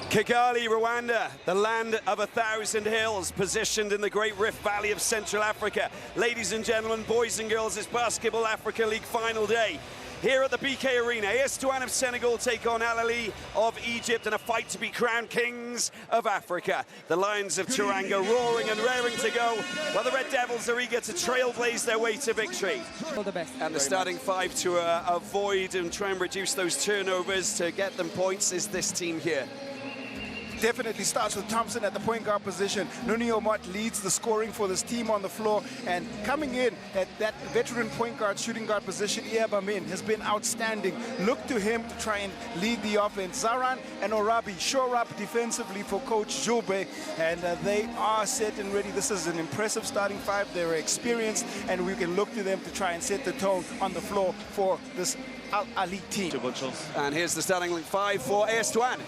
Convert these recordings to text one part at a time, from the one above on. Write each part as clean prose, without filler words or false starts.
Kigali, Rwanda, the land of 1,000 hills, positioned in the Great Rift Valley of Central Africa. Ladies and gentlemen, boys and girls, it's Basketball Africa League final day. Here at the BK Arena, US Douanes of Senegal take on Ahly of Egypt in a fight to be crowned kings of Africa. The Lions of Teranga roaring and raring to go, while the Red Devils are eager to trailblaze their way to victory. All the best. And the starting five to avoid and try and reduce those turnovers to get them points is this team here. Definitely starts with Thompson at the point guard position. Nunio Mott leads the scoring for this team on the floor, and coming in at that veteran point guard, shooting guard position, EGY has been outstanding. Look to him to try and lead the offense. Zaran and Orabi shore up defensively for Coach Joube, and they are set and ready. This is an impressive starting five. They're experienced, and we can look to them to try and set the tone on the floor for this Ahly team. And here's the starting five for US Douanes.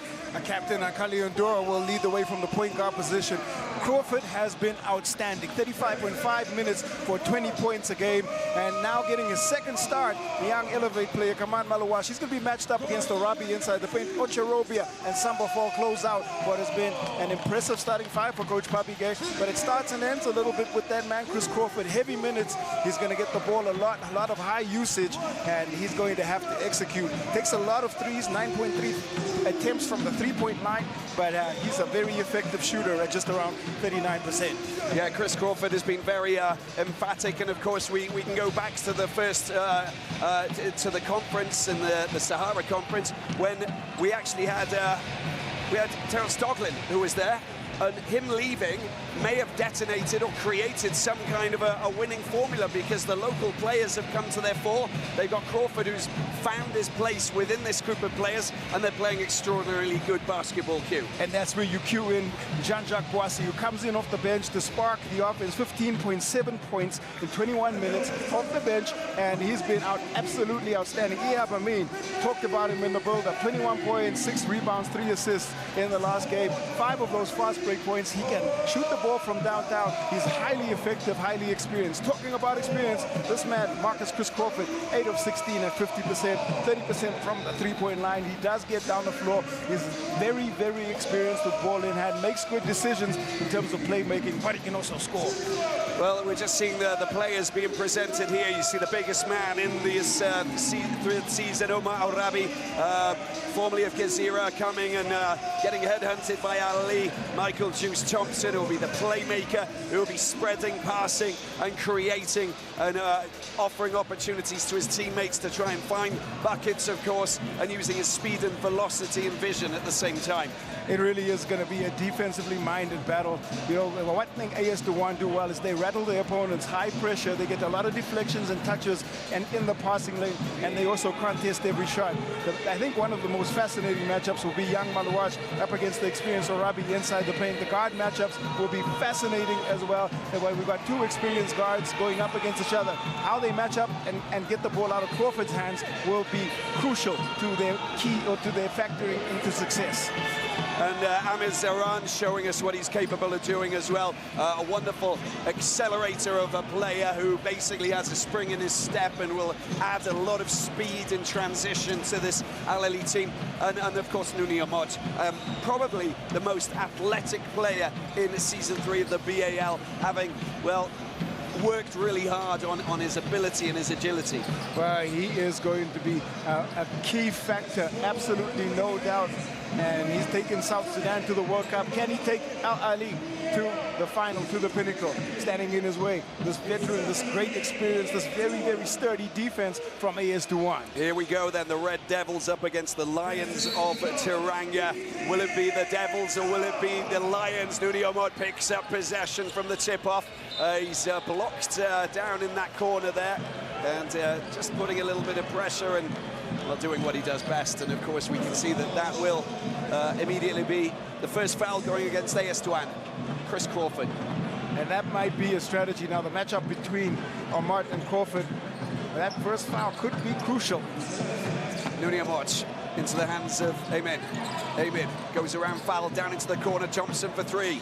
Captain Akali Ondora will lead the way from the point guard position. Crawford has been outstanding. 35.5 minutes for 20 points a game, and now getting his second start, the young Elevate player, Kaman Malawash. He's going to be matched up against Orabi inside the paint. Ocharobia and Samba Fall close out what has been an impressive starting five for Coach Papi Gay, but it starts and ends a little bit with that man, Chris Crawford. Heavy minutes. He's going to get the ball a lot of high usage, and he's going to have to execute. Takes a lot of threes, 9.3 attempts from the three-point line, but he's a very effective shooter at just around 39%. Yeah, Chris Crawford has been very emphatic, and of course we can go back to the first to the conference in the Sahara Conference when we actually had Terrell Stoglin who was there, and him leaving may have detonated or created some kind of a winning formula, because the local players have come to their fore. They've got Crawford, who's found his place within this group of players, and they're playing extraordinarily good basketball, Q. And that's where you cue in Jean-Jacques Boissy, who comes in off the bench to spark the offense. 15.7 points in 21 minutes off the bench, and he's been absolutely outstanding. EGY, talked about him in the build-up. 21 points, 6 rebounds, 3 assists in the last game. 5 of those fast break points. He can shoot the ball from downtown. He's highly effective, highly experienced. Talking about experience, this man, Marcus Chris Crawford, 8 of 16 at 50%, 30% from the three-point line. He does get down the floor. He's very, very experienced with ball in hand, makes good decisions in terms of playmaking, but he can also score. Well, we're just seeing the players being presented here. You see the biggest man in this season, Omar Orabi, formerly of Gezira, coming and getting headhunted by Ahly. Michael Juice Thompson, who will be the playmaker, who will be spreading, passing and creating and offering opportunities to his teammates to try and find buckets, of course, and using his speed and velocity and vision at the same time. It really is going to be a defensively minded battle. You know, one thing US Douanes do well is they rattle their opponents, high pressure. They get a lot of deflections and touches and in the passing lane, and they also contest every shot. I think one of the most fascinating matchups will be young Malawash up against the experienced Orabi inside the paint. The guard matchups will be fascinating as well. We've got 2 experienced guards going up against each other. How they match up and get the ball out of Crawford's hands will be crucial to their key, or to their factoring into success. And Amir Zaran showing us what he's capable of doing as well. A wonderful accelerator of a player who basically has a spring in his step and will add a lot of speed in transition to this Ahly team. And of course, Nunio Mott, probably the most athletic player in season 3 of the BAL, having, well, worked really hard on his ability and his agility. Well, he is going to be a key factor, absolutely no doubt. And he's taken South Sudan to the World Cup. Can he take Ahly to the final, to the pinnacle? Standing in his way, this veteran, this great experience, this very, very sturdy defense from US Douanes. Here we go then, the Red Devils up against the Lions of Teranga. Will it be the Devils or will it be the Lions? Nunio Mott picks up possession from the tip-off. He's blocked down in that corner there, and just putting a little bit of pressure and doing what he does best. And of course we can see that will immediately be the first foul going against US Douanes, Chris Crawford. And that might be a strategy. Now the matchup between Omar and Crawford, that first foul could be crucial. Nunio Mott into the hands of Amin. Amin goes around, foul down into the corner. Thompson for 3.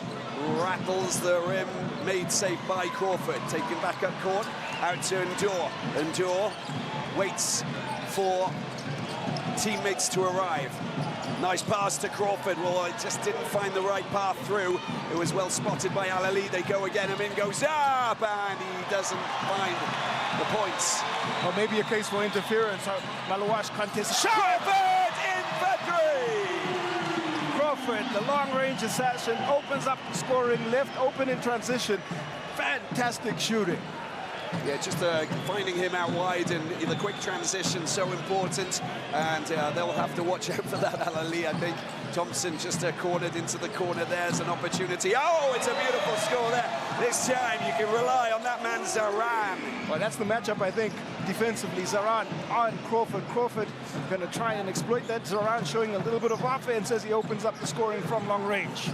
Rattles the rim, made safe by Crawford. Taken back up court, out to Endure. Endure waits for teammates to arrive. Nice pass to Crawford. Well, it just didn't find the right path through. It was well spotted by Ahly. They go again, and in goes up, and he doesn't find the points. Or maybe a case for interference. Malawash contest. Crawford in for 3! Crawford, the long-range assassin, opens up the scoring, left open in transition. Fantastic shooting. Yeah, just finding him out wide and the quick transition so important, and they'll have to watch out for that, Ahly. I think Thompson just cornered into the corner. There's an opportunity. Oh, it's a beautiful score there. This time you can rely on that man Zaran. Well, that's the matchup, I think, defensively. Zaran on Crawford. Crawford going to try and exploit that. Zaran showing a little bit of offense as he opens up the scoring from long range.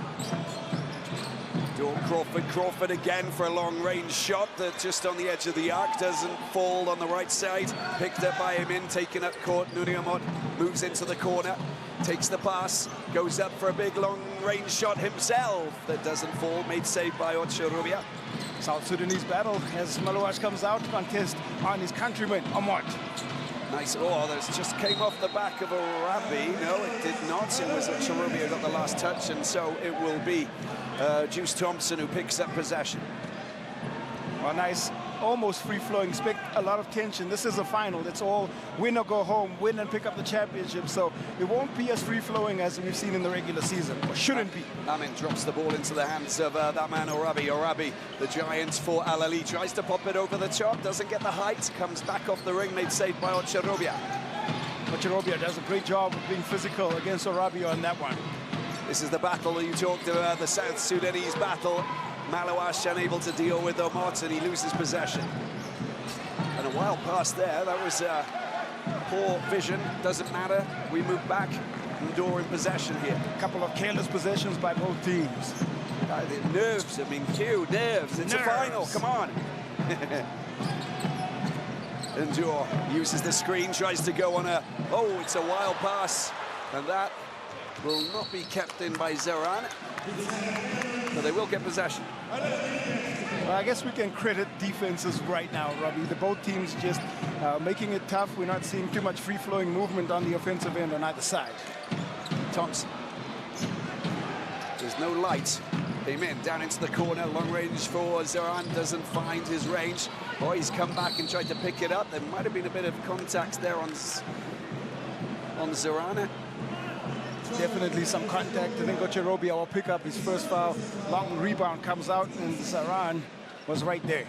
Crawford again for a long-range shot that just on the edge of the arc doesn't fall on the right side. Picked up by him in, taken up court. Nuniamot moves into the corner, takes the pass, goes up for a big long-range shot himself that doesn't fall. Made save by Ochorobia. South Sudanese battle as Malawash comes out to contest on his countryman, Amot. Nice. Oh, that just came off the back of Arabi. No, it did not. It was Ochorobia got the last touch, and so it will be Juice Thompson who picks up possession. Well, nice, almost free-flowing. Expect a lot of tension. This is a final. It's all win or go home, win and pick up the championship. So it won't be as free-flowing as we've seen in the regular season, or shouldn't be. Amin drops the ball into the hands of that man Arabi. Arabi, the Giants for Ahly, tries to pop it over the top, doesn't get the height, comes back off the ring, made safe by Ochorobia. Ochorobia does a great job of being physical against Arabi on that one. This is the battle that you talked about, the South Sudanese battle. Malawash unable to deal with Omot, and he loses possession. And a wild pass there. That was poor vision. Doesn't matter. We move back. Ndor in possession here. A couple of careless possessions by both teams. The nerves. I mean, cue nerves. It's a final. Come on. Ndor uses the screen, tries to go on a. Oh, it's a wild pass, and that will not be kept in by Zaran, but they will get possession. Well, I guess we can credit defenses right now, Robbie. Both teams just making it tough. We're not seeing too much free-flowing movement on the offensive end on either side. Thompson. There's no light. Came in, down into the corner, long range for Zaran, doesn't find his range. Oh, he's come back and tried to pick it up. There might have been a bit of contact there on Zaran. Definitely some contact. I think Ochorobia will pick up his first foul. Long rebound comes out, and Zaran was right there.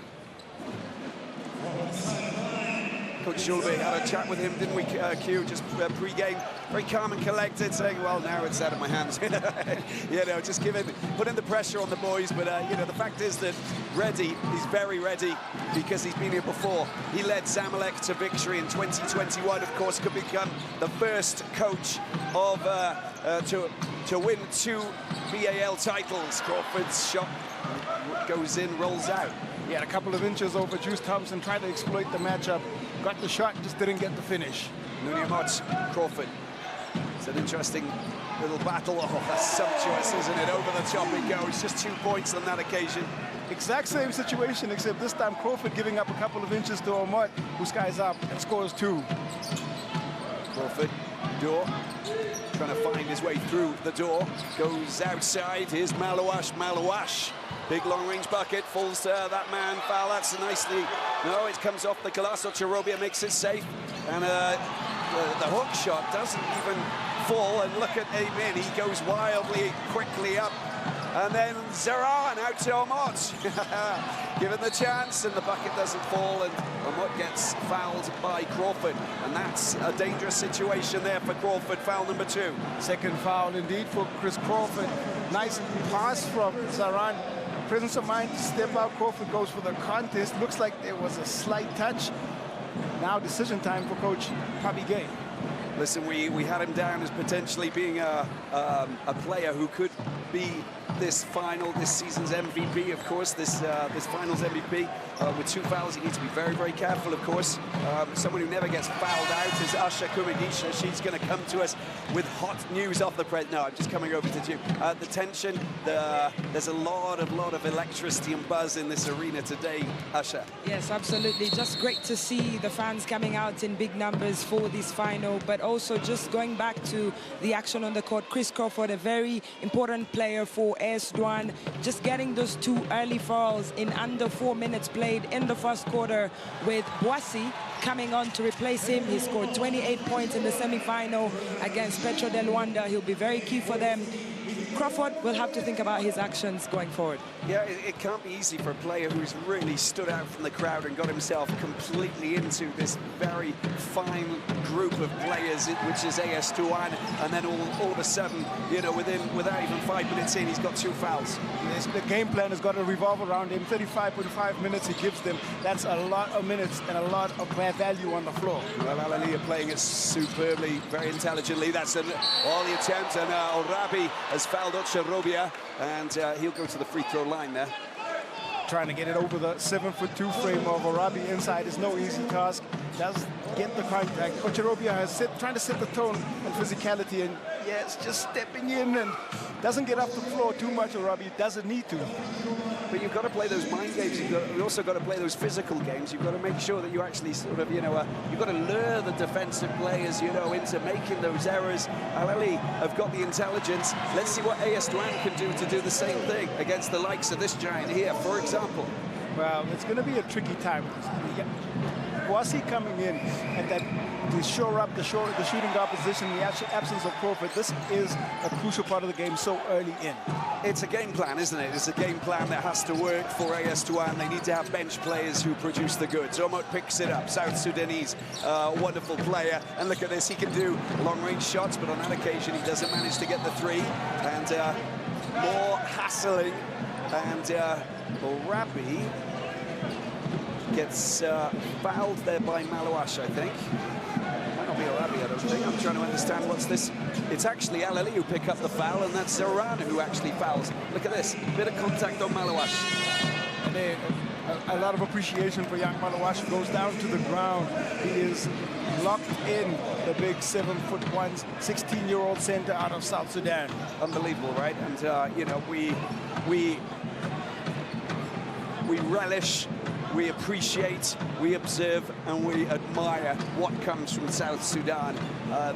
Coach Schulbe had a chat with him, didn't we, Q, just pre-game, very calm and collected, saying, well, now it's out of my hands. You know, just putting the pressure on the boys, but, you know, the fact is that he's very ready because he's been here before. He led Zamalek to victory in 2021, of course, could become the first coach of to win 2 BAL titles. Crawford's shot goes in, rolls out. He had a couple of inches over Juice Thompson, tried to exploit the matchup, got the shot, just didn't get the finish. Nuniamot, Crawford. It's an interesting little battle. Oh, that's sumptuous, isn't it? Over the top it goes. Just 2 points on that occasion. Exact same situation, except this time Crawford giving up a couple of inches to Omot, who skies up and scores 2. Crawford, door, trying to find his way through the door. Goes outside. Here's Malawash. Big long-range bucket, falls to that man, foul, that's nicely, no, it comes off the glass, Ochorobia makes it safe, and the hook shot doesn't even fall, and look at Amin, he goes wildly, quickly up, and then Zaran out to Omot, given the chance, and the bucket doesn't fall, and Omot gets fouled by Crawford, and that's a dangerous situation there for Crawford, foul number 2. Second foul indeed for Chris Crawford. Nice pass from Zaran. Presence of mind to step out. Crawford goes for the contest. Looks like there was a slight touch. Now decision time for Coach Papi Gay. Listen, we had him down as potentially being a player who could be this season's MVP, of course, this finals MVP. With 2 fouls, he needs to be very, very careful, of course. Someone who never gets fouled out is Asha Kumagisha. She's going to come to us with hot news off the press. No, I'm just coming over to you. The tension, there's a lot of electricity and buzz in this arena today, Asha. Yes, absolutely. Just great to see the fans coming out in big numbers for this final, but also just going back to the action on the court, Chris Crawford, a very important player for AS Douanes, just getting those 2 early fouls in under 4 minutes played in the first quarter, with Boissy coming on to replace him. He scored 28 points in the semi-final against Petro de Rwanda. He'll be very key for them. Crawford will have to think about his actions going forward. Yeah, it can't be easy for a player who's really stood out from the crowd and got himself completely into this very fine group of players, which is AS Douanes, and then all of a sudden, you know, without even 5 minutes in, he's got 2 fouls. Yes, the game plan has got to revolve around him. 35.5 minutes he gives them. That's a lot of minutes and a lot of value on the floor. Well, Ahly are playing it superbly, very intelligently. That's all the attempt, and Orabi has fouled Robia, and he'll go to the free throw line there. Trying to get it over the 7'2" frame of Arabi inside is no easy task. Does get the contact. Ocharobia is trying to set the tone and physicality, and yes, just stepping in and doesn't get off the floor too much. Arabi doesn't need to. But you've got to play those mind games. You've also got to play those physical games. You've got to make sure that you actually sort of, you know, you've got to lure the defensive players, you know, into making those errors. Ahly have got the intelligence. Let's see what AS Douanes can do the same thing against the likes of this giant here, for example. Well, it's going to be a tricky time. Boissy coming in and that to shore up the shooting opposition in the absence of Crawford. This is a crucial part of the game so early in. It's a game plan, isn't it? It's a game plan that has to work for AS Douanes. They need to have bench players who produce the goods. Omot picks it up, South Sudanese, wonderful player. And look at this, he can do long-range shots, but on that occasion he doesn't manage to get the 3. And more hassling, and Orabi gets fouled there by Malouache, I think. Might not be Orabi, I don't think. I'm trying to understand what's this. It's actually Ahly who pick up the foul, and that's Zoran who actually fouls. Look at this, bit of contact on Malouache. And a lot of appreciation for young Malouache, who goes down to the ground. He is locked in, the big 7'1", 16-year-old center out of South Sudan. Unbelievable, right? And, you know, we relish, we appreciate, we observe, and we admire what comes from South Sudan.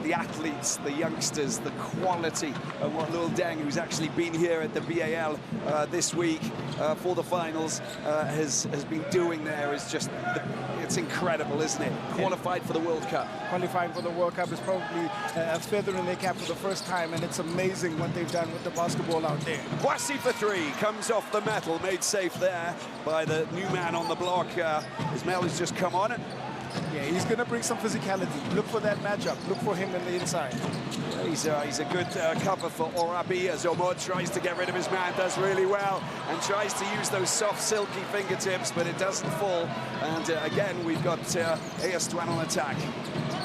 The athletes, the youngsters, the quality of what Lil Deng, who's actually been here at the BAL this week for the finals, has been doing there is just, it's incredible, isn't it? Qualified for the World Cup. Qualifying for the World Cup is probably a feather in their cap for the first time, and it's amazing what they've done with the basketball out there. Boissy for 3, comes off the metal, made safe there by the new man on the block. Ismail has just come on it. Yeah, he's going to bring some physicality. Look for that matchup. Look for him in the inside. He's a good cover for Orabi, as Omot tries to get rid of his man, does really well, and tries to use those soft, silky fingertips, but it doesn't fall. And again, we've got AS Douanes on attack.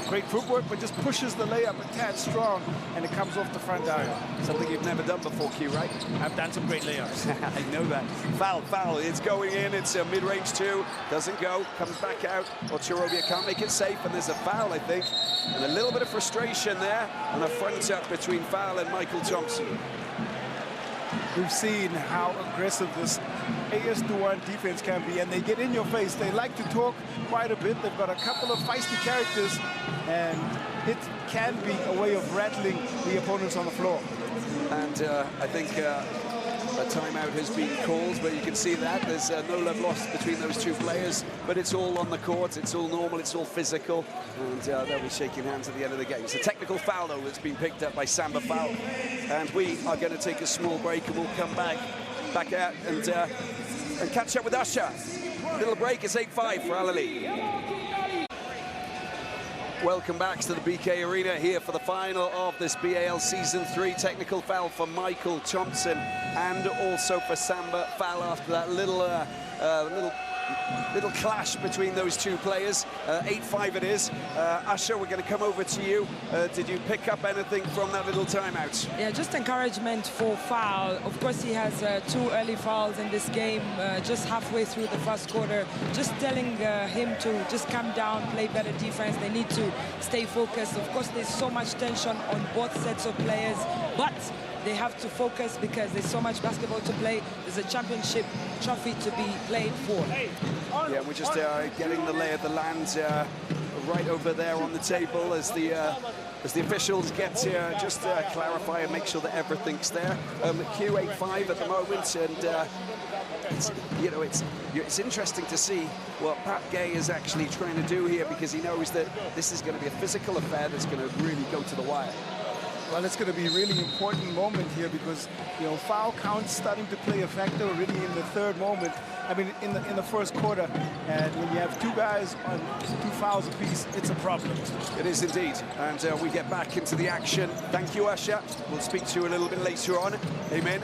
Great footwork, but just pushes the layup a tad strong, and it comes off the front iron. Something you've never done before, Q, right? I've done some great layups. I know that. Foul. It's going in. It's a mid-range 2. Doesn't go. Comes back out. Ocharobia can't make it safe, and there's a foul, I think. And a little bit of frustration there, and a front-up between Foul and Michael Thompson. We've seen how aggressive this AS Douanes defense can be, and they get in your face. They like to talk quite a bit. They've got a couple of feisty characters, and it can be a way of rattling the opponents on the floor. And I think a timeout has been called, but you can see that there's no love lost between those two players, but it's all on the court, it's all normal, it's all physical, and they'll be shaking hands at the end of the game. It's a technical foul, though, that's been picked up by Samba Foul, and we are going to take a small break, and we'll come back out and catch up with Usher. Little break, it's 8-5 for Ahly. Welcome back to the BK Arena here for the final of this BAL Season 3. Technical foul for Michael Thompson and also for Samba Foul after that little clash between those two players. 8-5 it is. Usher, we're going to come over to you. Did you pick up anything from that little timeout? Yeah, just encouragement for Foul. Of course, he has 2 early fouls in this game, just halfway through the first quarter. Just telling him to just calm down, play better defense. They need to stay focused. Of course, there's so much tension on both sets of players, but they have to focus because there's so much basketball to play. There's a championship trophy to be played for. Yeah, we're just getting the lay of the land right over there on the table as the as the officials get to just clarify and make sure that everything's there. Q85 at the moment, and it's interesting to see what Pat Gay is actually trying to do here, because he knows that this is going to be a physical affair that's going to really go to the wire. Well, it's going to be a really important moment here because, foul counts starting to play a factor already in the third moment. I mean, in the first quarter. And when you have two guys on 2 fouls apiece, it's a problem. It is indeed. And we get back into the action. Thank you, Usher. We'll speak to you a little bit later on. Amen.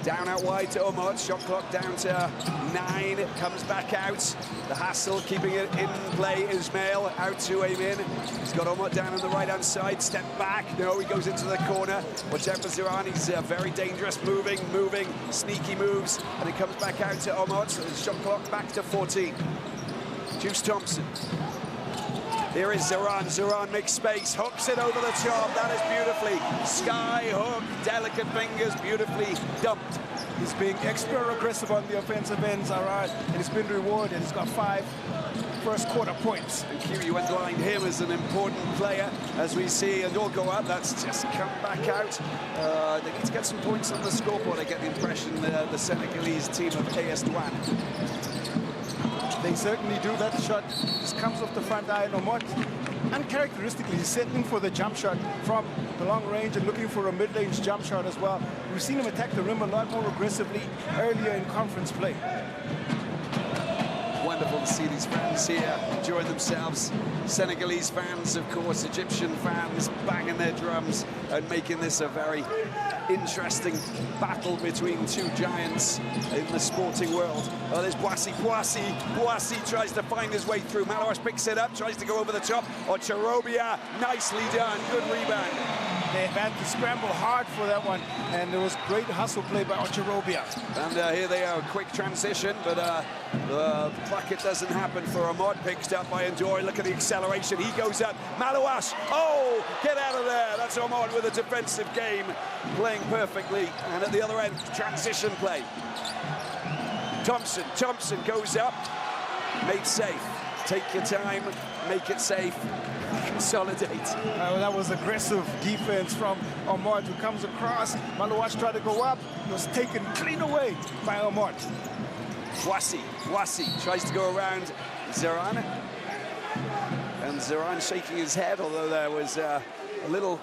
Down out wide to Omar. Shot clock down to 9. Comes back out. The hassle keeping it in play. Ismail out to Amin. He's got Omar down on the right-hand side. Step back. No, he goes into the corner. Watch out for Ziran. He's very dangerous. Moving. Sneaky moves. And it comes back out to Omar. So the shot clock back to 14. Juice Thompson. Here is Ziran. Ziran makes space, hooks it over the top. That is beautifully. Sky hook, delicate fingers, beautifully dumped. He's being extra aggressive on the offensive end, Ziran, and he's been rewarded. He's got 5 first quarter points. And Q, you underlined him as an important player, as we see, and all go up. That's just come back out. They need to get some points on the scoreboard. I get the impression the Senegalese team of AS Douanes. They certainly do. That shot just comes off the front eye. Omot, uncharacteristically, he's settling for the jump shot from the long range and looking for a mid-range jump shot as well. We've seen him attack the rim a lot more aggressively earlier in conference play. Wonderful to see these fans here enjoying themselves. Senegalese fans, of course, Egyptian fans banging their drums and making this a very interesting battle between two giants in the sporting world. Oh, there's Boissy. Boissy tries to find his way through. Malawash picks it up, tries to go over the top. Ocharobia, nicely done, good rebound. They had to scramble hard for that one, and there was great hustle play by Ocharobia. And here they are, a quick transition, but the bucket doesn't happen for Ahmad, picked up by Ndoye. Look at the acceleration, he goes up. Malawash, oh, get out of there. That's Ahmad with a defensive game, playing perfectly. And at the other end, transition play. Thompson goes up, made safe. Take your time, make it safe. Consolidate. That was aggressive defense from Omar, who comes across. Malawash tried to go up. It was taken clean away by Omar. Boissy tries to go around Ziran. And Ziran shaking his head, although there was a little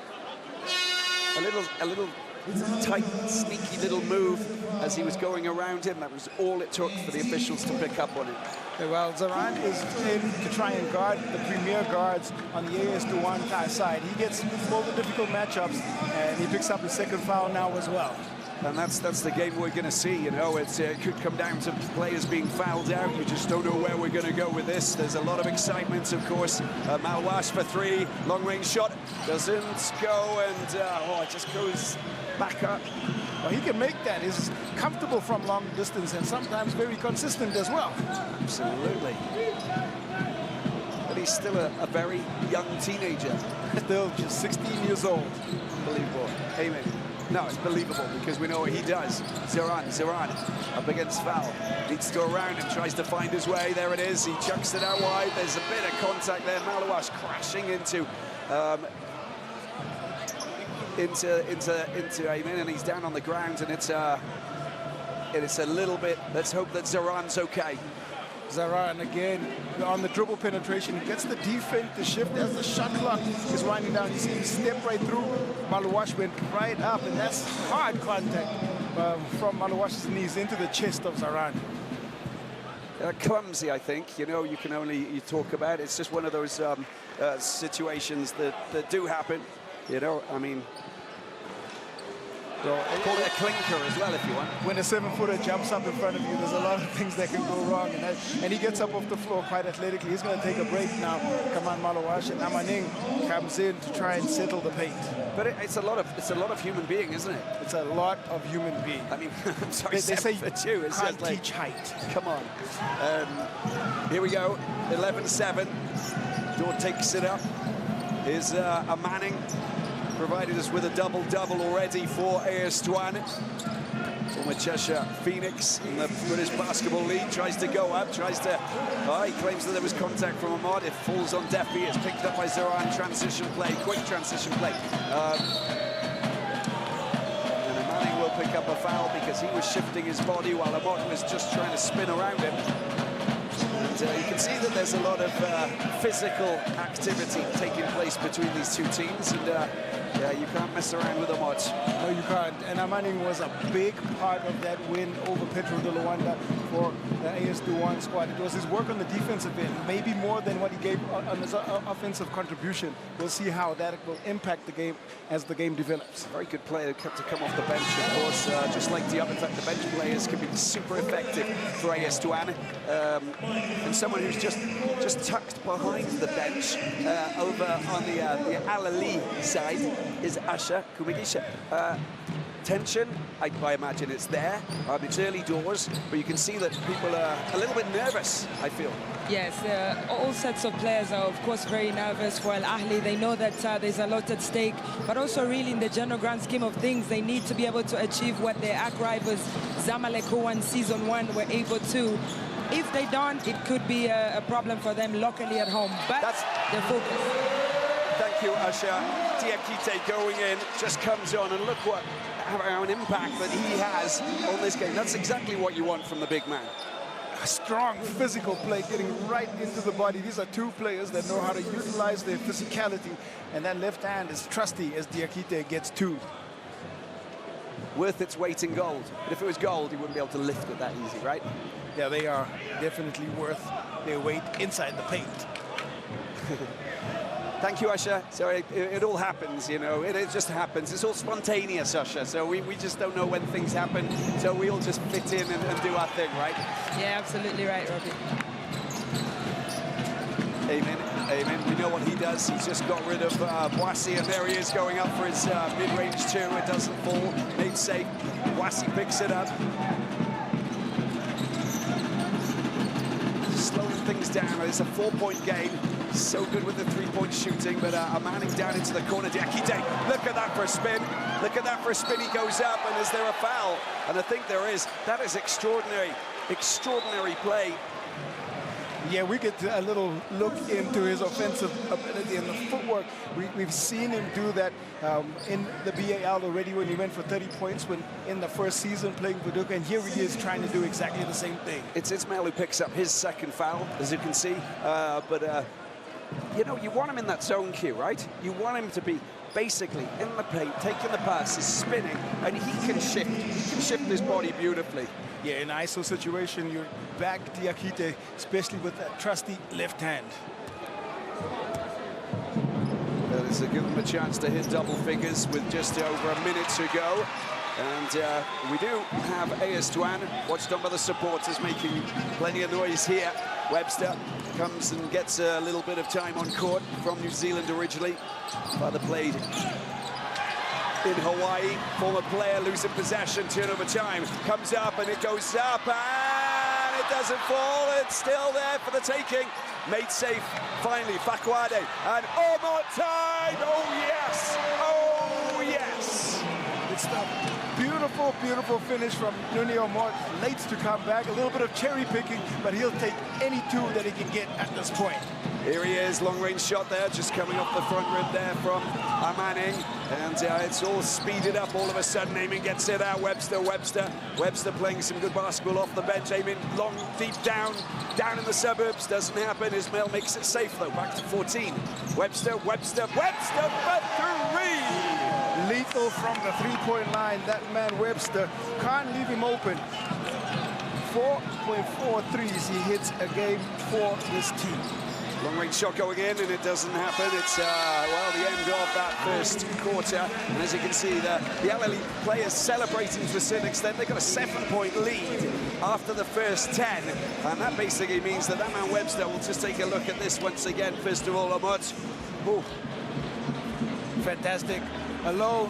tight, sneaky little move as he was going around him. That was all it took for the officials to pick up on it. Well, Ziran is in to try and guard the premier guards on the AS Douanes side. He gets all the difficult matchups, and he picks up his second foul now as well. And that's the game we're going to see. You know, it could come down to players being fouled out. You just don't know where we're going to go with this. There's a lot of excitement, of course. Malawash for 3, long-range shot doesn't go, and it just goes back up. Well, he can make that. He's comfortable from long distance and sometimes very consistent as well. Absolutely. But he's still a very young teenager. Still just 16 years old. Unbelievable. Amen. No, it's believable because we know what he does. Ziran up against foul. Needs to go around and tries to find his way. There it is. He chucks it out wide. There's a bit of contact there. Malawash crashing into Amin, and he's down on the ground, and it's a little bit. Let's hope that Ziran's okay. Ziran again on the dribble penetration. He gets the defense to shift as the shot clock is winding down. You see him step right through. Malawash went right up, and that's hard contact from Malawash's knees into the chest of Ziran. Clumsy, I think. You know, you talk about it. It's just one of those situations that do happen. You know, I mean, so call it a clinker as well if you want. When a 7-footer jumps up in front of you, there's a lot of things that can go wrong, and he gets up off the floor quite athletically. He's going to take a break now. Come on, Malawash, and Amaning comes in to try and settle the paint. But it's a lot of human being, isn't it? It's a lot of human being. I mean, I'm sorry, they say for you. It's can't just like, teach height. Come on. Here we go. 11-7. Dor takes it up. Here's a Manning. provided us with a double-double already for AS Douanes. Former Cheshire Phoenix in the British Basketball League tries to go up, he claims that there was contact from Ahmad. It falls on deaf ears, picked up by Zoran. Transition play, quick transition play. And Manning will pick up a foul because he was shifting his body while Ahmad was just trying to spin around him. And you can see that there's a lot of physical activity taking place between these two teams, and yeah, you can't mess around with Ahmad. No, you can't. And Manning was a big part of that win over Petro de Rwanda for the AS Douanes squad. It was his work on the defensive end, maybe more than what he gave on his offensive contribution. We'll see how that will impact the game as the game develops. Very good player to come off the bench, of course. Just like the fact, the bench players can be super effective for AS Douanes. And someone who's just tucked behind the bench over on the Ahly side is Asha Kumigisha. Tension, I imagine it's there. It's early doors, but you can see that people are a little bit nervous, I feel. Yes, all sets of players are, of course, very nervous for Ahly. They know that there's a lot at stake, but also really in the general grand scheme of things, they need to be able to achieve what their arch rivals, Zamalek, who won Season 1, were able to. If they don't, it could be a problem for them locally at home, but they're focused. Thank you, Asha. Diakite going in, just comes on, and look what an impact that he has on this game. That's exactly what you want from the big man. A strong physical play getting right into the body. These are two players that know how to utilize their physicality, and that left hand is trusty as Diakite gets two. Worth its weight in gold. But if it was gold, he wouldn't be able to lift it that easy, right? Yeah, they are definitely worth their weight inside the paint. Thank you, Asha. So it all happens, you know. It just happens. It's all spontaneous, Asha. So we just don't know when things happen. So we all just fit in and do our thing, right? Yeah, absolutely right, Robbie. Amen. Amen. We know what he does. He's just got rid of Boissy, and there he is going up for his mid-range two. It doesn't fall. Made safe. Boissy picks it up. Slowing things down. It's a 4-point game. So good with the three-point shooting, but Manning down into the corner. Diakite, look at that for a spin. Look at that for a spin. He goes up, and is there a foul? And I think there is. That is extraordinary, extraordinary play. Yeah, we get a little look into his offensive ability and the footwork. We've seen him do that in the BAL already when he went for 30 points when in the first season playing for Duke, and here he is trying to do exactly the same thing. It's Ismail who picks up his second foul, as you can see, you know, you want him in that zone cue, right? You want him to be basically in the paint, taking the passes, spinning, and he can shift. He can shift his body beautifully. Yeah, in an ISO situation, you're back Diakite, especially with that trusty left hand. That is to give him a chance to hit double figures with just over a minute to go. And we do have AS Douanes, watched on by the supporters, making plenty of noise here. Webster comes and gets a little bit of time on court from New Zealand originally. Father played in Hawaii. Former player losing possession, turnover time. Comes up and it goes up and it doesn't fall. It's still there for the taking. Made safe, finally, Fakwade. And more time! Oh yes! Oh yes! It's the beautiful, beautiful finish from Nuni Omot. Late to come back, a little bit of cherry picking, but he'll take any two that he can get at this point. Here he is, long-range shot there, just coming off the front rim there from Manning. And it's all speeded up all of a sudden. Aiming gets it out, Webster playing some good basketball off the bench. Aiming long, deep down in the suburbs. Doesn't happen. Ismail makes it safe, though. Back to 14. Webster for three! Lethal from the three-point line. That man, Webster, can't leave him open. 4.4 threes he hits a game for this team. Long-range shot going in, and it doesn't happen. It's, well, the end of that first quarter. And as you can see, the Ahly players celebrating to a certain extent. They've got a 7-point lead after the first 10. And that basically means that man Webster will just take a look at this once again. First of all, Ahmad. Ooh. Fantastic. A low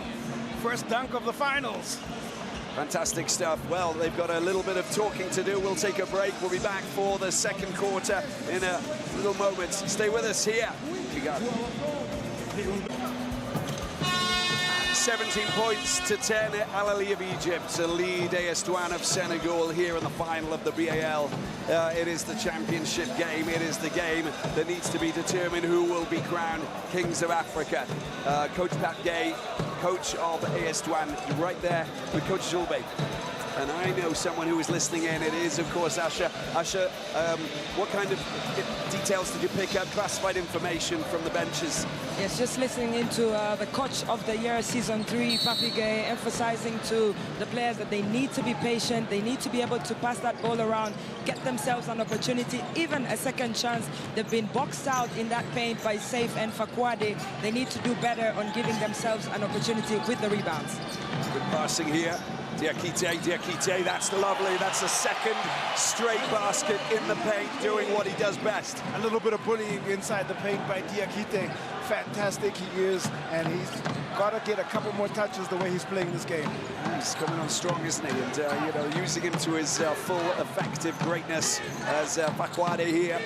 first dunk of the finals. Fantastic stuff. Well, they've got a little bit of talking to do. We'll take a break. We'll be back for the second quarter in a little moment. Stay with us here. Kigali. 17 points to 10. Ahly of Egypt to lead AS Douanes of Senegal here in the final of the BAL. It is the championship game. It is the game that needs to be determined who will be crowned Kings of Africa. Coach Pat Gay, coach of AS Douanes, right there with Coach Julbe. And I know someone who is listening in. It is, of course, Asha. Asha, what kind of details did you pick up, classified information from the benches? Yes, just listening into the coach of the year, season 3, Papi Gay, emphasizing to the players that they need to be patient. They need to be able to pass that ball around, get themselves an opportunity, even a second chance. They've been boxed out in that paint by Safe and Fakwade. They need to do better on giving themselves an opportunity with the rebounds. Good passing here. Diakite, that's lovely. That's a second straight basket in the paint, doing what he does best. A little bit of bullying inside the paint by Diakite. Fantastic he is, and he's got to get a couple more touches the way he's playing this game. He's coming on strong, isn't he? And, you know, using him to his full effective greatness as Fakwade here,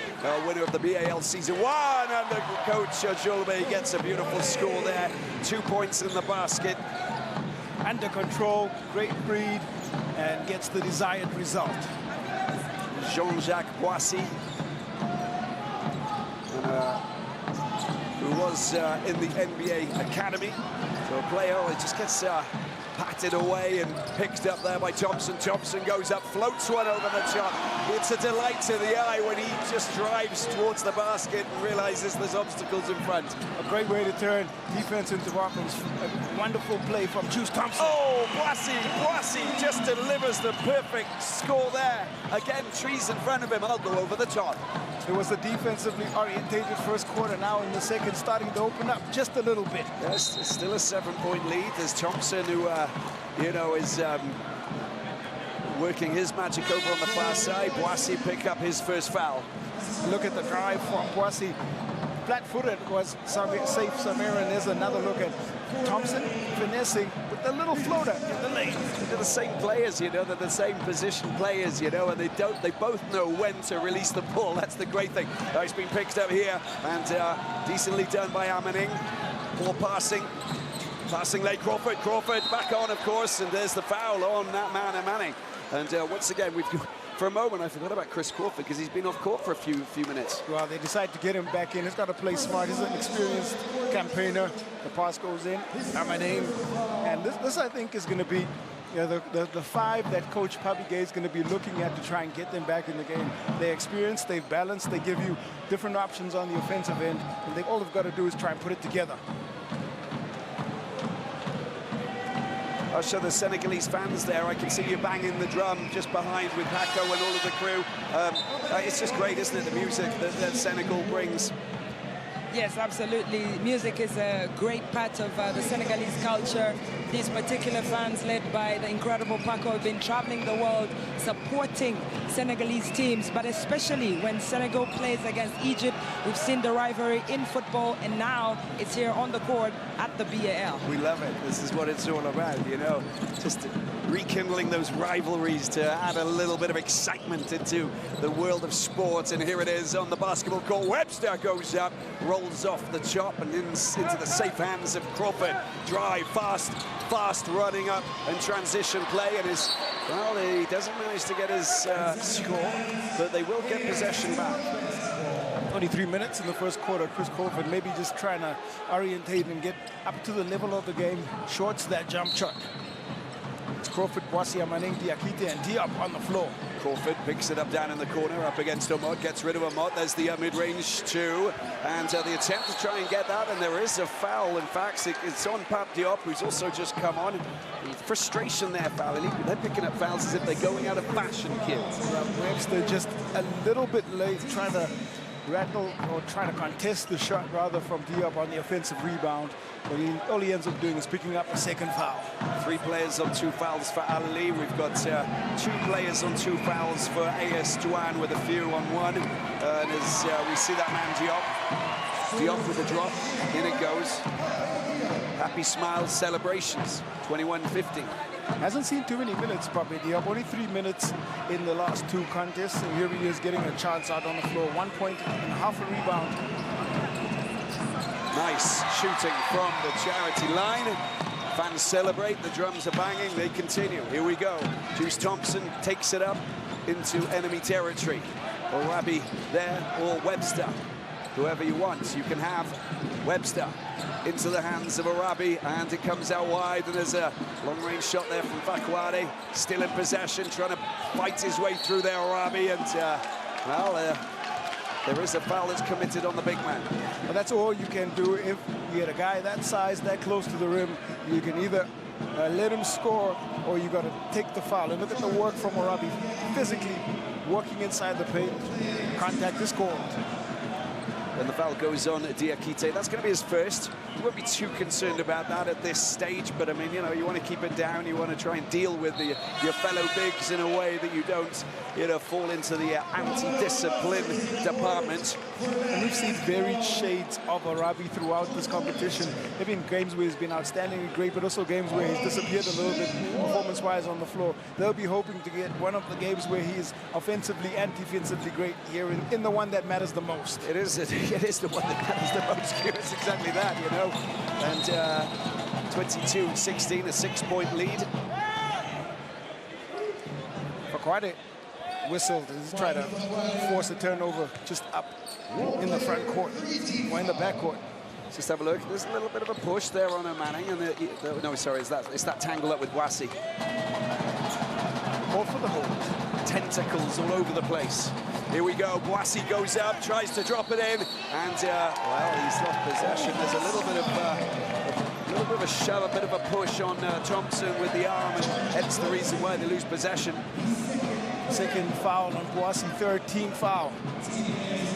winner of the BAL Season 1, and the coach Julbe gets a beautiful score there. 2 points in the basket. Under control, great breed, and gets the desired result. Jean-Jacques Boissy, who was in the NBA Academy. So a player who just gets patted away and picked up there by Thompson. Thompson goes up, floats one over the top. It's a delight to the eye when he just drives towards the basket and realizes there's obstacles in front. A great way to turn defense into offense. A wonderful play from Juice Thompson. Oh, Boissy just delivers the perfect score there. Again, trees in front of him. I'll go over the top. It was a defensively orientated first quarter. Now in the second, starting to open up just a little bit. Yes, it's still a 7-point lead. There's Thompson who, you know, is working his magic over on the far side. Boissy pick up his first foul. Look at the drive from Boissy. Flat-footed was Safe Samir, and there's another look at Thompson finessing with the little floater in the lane. They're the same players, you know, they're the same position players, you know, and they both know when to release the ball. That's the great thing. It's been picked up here, and decently done by Amaning. Poor passing late, Crawford back on, of course, and there's the foul on that man, Manning. And once again, for a moment, I forgot about Chris Crawford because he's been off court for a few minutes. Well, they decide to get him back in. He's got to play smart. He's an experienced campaigner. The pass goes in. Amaning. And this I think, is going to be, you know, the 5 that Coach Papi Gay is going to be looking at to try and get them back in the game. They're experienced, they've balanced, they give you different options on the offensive end, and all they've got to do is try and put it together. I'll show the Senegalese fans there. I can see you banging the drum just behind with Paco and all of the crew. It's just great, isn't it, the music that Senegal brings? Yes, absolutely. Music is a great part of the Senegalese culture. These particular fans, led by the incredible Paco, have been traveling the world supporting Senegalese teams, but especially when Senegal plays against Egypt. We've seen the rivalry in football, and now it's here on the court at the BAL. We love it. This is what it's all about, you know, just rekindling those rivalries to add a little bit of excitement into the world of sports. And here it is on the basketball court. Webster goes up, rolls off the chop and into the safe hands of Crawford. Drive, fast running up and transition play, and well, he doesn't manage to get his score, but they will get possession back. 23 minutes in the first quarter. Chris Crawford maybe just trying to orientate and get up to the level of the game. Shorts that jump shot. It's Crawford, Boissy, Amaning, Diakite, and Diop on the floor. Crawford picks it up down in the corner, up against Omot, gets rid of Omot. There's the mid-range 2, and the attempt to try and get that, and there is a foul. In fact, it's on Pape Diop, who's also just come on. Frustration there, foul. They're picking up fouls as if they're going out of fashion, kids. Webster just a little bit late, trying to rattle or trying to contest the shot rather from Diop on the offensive rebound. But all he ends up doing is picking up a second foul. 3 players on 2 fouls for Ahly. We've got 2 players on 2 fouls for AS Douanes with a few on 1. And as we see that man Diop with a drop, in it goes. Happy smiles, celebrations, 21-50. Hasn't seen too many minutes, probably. Diop only 3 minutes in the last 2 contests, and here he is getting a chance out on the floor. 1 point and half a rebound. Nice shooting from the charity line. Fans celebrate, the drums are banging, they continue. Here we go. Juice Thompson takes it up into enemy territory. Arabi there, or Webster. Whoever you want, you can have Webster into the hands of Arabi, and it comes out wide, and there's a long-range shot there from Fakwade, still in possession, trying to fight his way through there, Arabi, and there is a foul that's committed on the big man. Well, that's all you can do if you get a guy that size, that close to the rim. You can either let him score, or you got to take the foul. And look at the work from Arabi, physically working inside the paint. Contact is called. And the foul goes on Diakite. That's going to be his first. You won't be too concerned about that at this stage, but I mean, you know, you want to keep it down. You want to try and deal with your fellow bigs in a way that you don't, you know, fall into the anti-discipline department. And we've seen varied shades of Arabi throughout this competition. There have been games where he's been outstandingly great, but also games where he's disappeared a little bit performance-wise on the floor. They'll be hoping to get one of the games where he's offensively and defensively great here in the one that matters the most. It is the one that matters the most here. It's exactly that, you know. And 22-16, a 6-point lead. Fakwade whistled. He's trying to force a turnover just up in the front court or in the back court. Just have a look. There's a little bit of a push there on Manning, and no, sorry, it's that tangle up with Wasi. All for the hold. Tentacles all over the place. Here we go. Boissy goes up, tries to drop it in, and well, he's lost possession. There's a little bit of a shove, a bit of a push on Thompson with the arm, and that's the reason why they lose possession. Second foul on Boissy, 13th foul.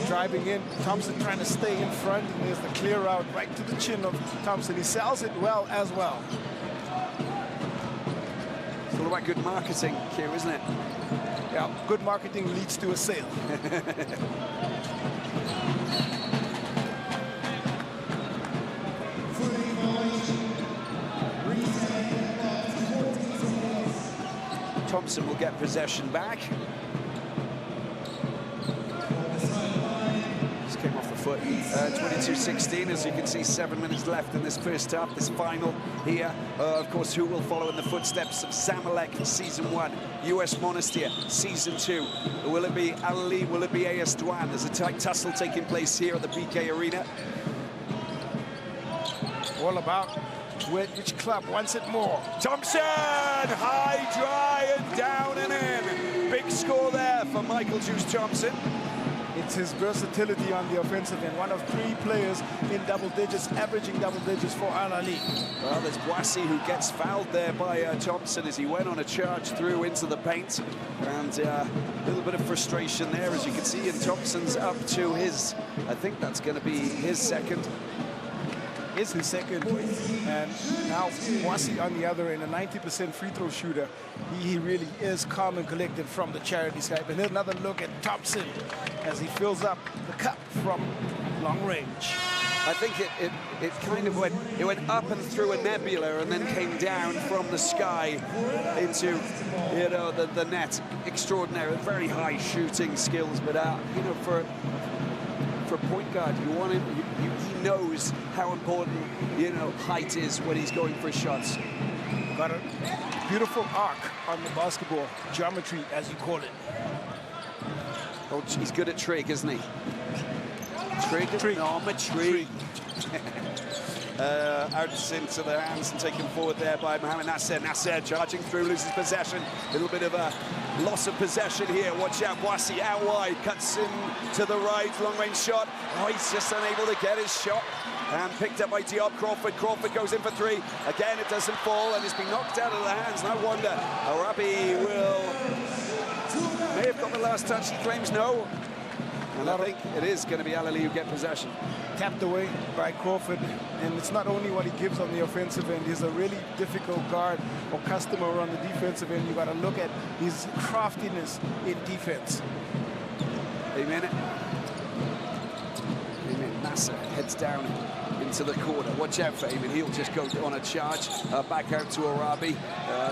Driving in, Thompson trying to stay in front, and there's the clear out right to the chin of Thompson. He sells it well as well. It's all about good marketing here, isn't it? Yeah, good marketing leads to a sale. Thompson will get possession back. Just came off the foot. 22-16, as you can see, 7 minutes left in this first half, this final here. Of course, who will follow in the footsteps of Zamalek, Season 1, US Monastir, Season 2. Will it be Ahly? Will it be AS Douanes? There's a tight tussle taking place here at the BK Arena. All about which club wants it more. Thompson, high, dry, and down and in. Big score there for Michael Juice Thompson. It's his versatility on the offensive end. One of 3 players in double digits, averaging double digits for Ahly. Well, there's Boissy who gets fouled there by Thompson as he went on a charge through into the paint. And a little bit of frustration there, as you can see, and Thompson's up to his, I think that's going to be his second. Is his second, and now Boissy on the other end, a 90% free throw shooter. He really is calm and collected from the charity stripe. And then another look at Thompson as he fills up the cup from long range. I think it kind of went up and through a nebula and then came down from the sky into, you know, the net. Extraordinary, very high shooting skills, but you know, for a point guard, you want him. He knows how important, you know, height is when he's going for shots. Got a beautiful arc on the basketball, geometry, as you call it. Oh, he's good at trig, isn't he? Trig. No, I'm a trig. Out into the hands and taken forward there by Mohamed Nasser. Nasser charging through, loses possession. A little bit of a loss of possession here. Watch out, Boissy out wide, cuts in to the right, long-range shot. Oh, he's just unable to get his shot. And picked up by Diop. Crawford goes in for 3. Again, it doesn't fall, and it's been knocked out of the hands. No wonder. Arabi may have got the last touch, he claims no. And I think it is going to be Ahly who get possession. Tapped away by Crawford, and it's not only what he gives on the offensive end. He's a really difficult guard or customer on the defensive end. You got to look at his craftiness in defense. Amen. Nasser heads down into the corner. Watch out for Eamon. He'll just go on a charge. Back out to Arabi.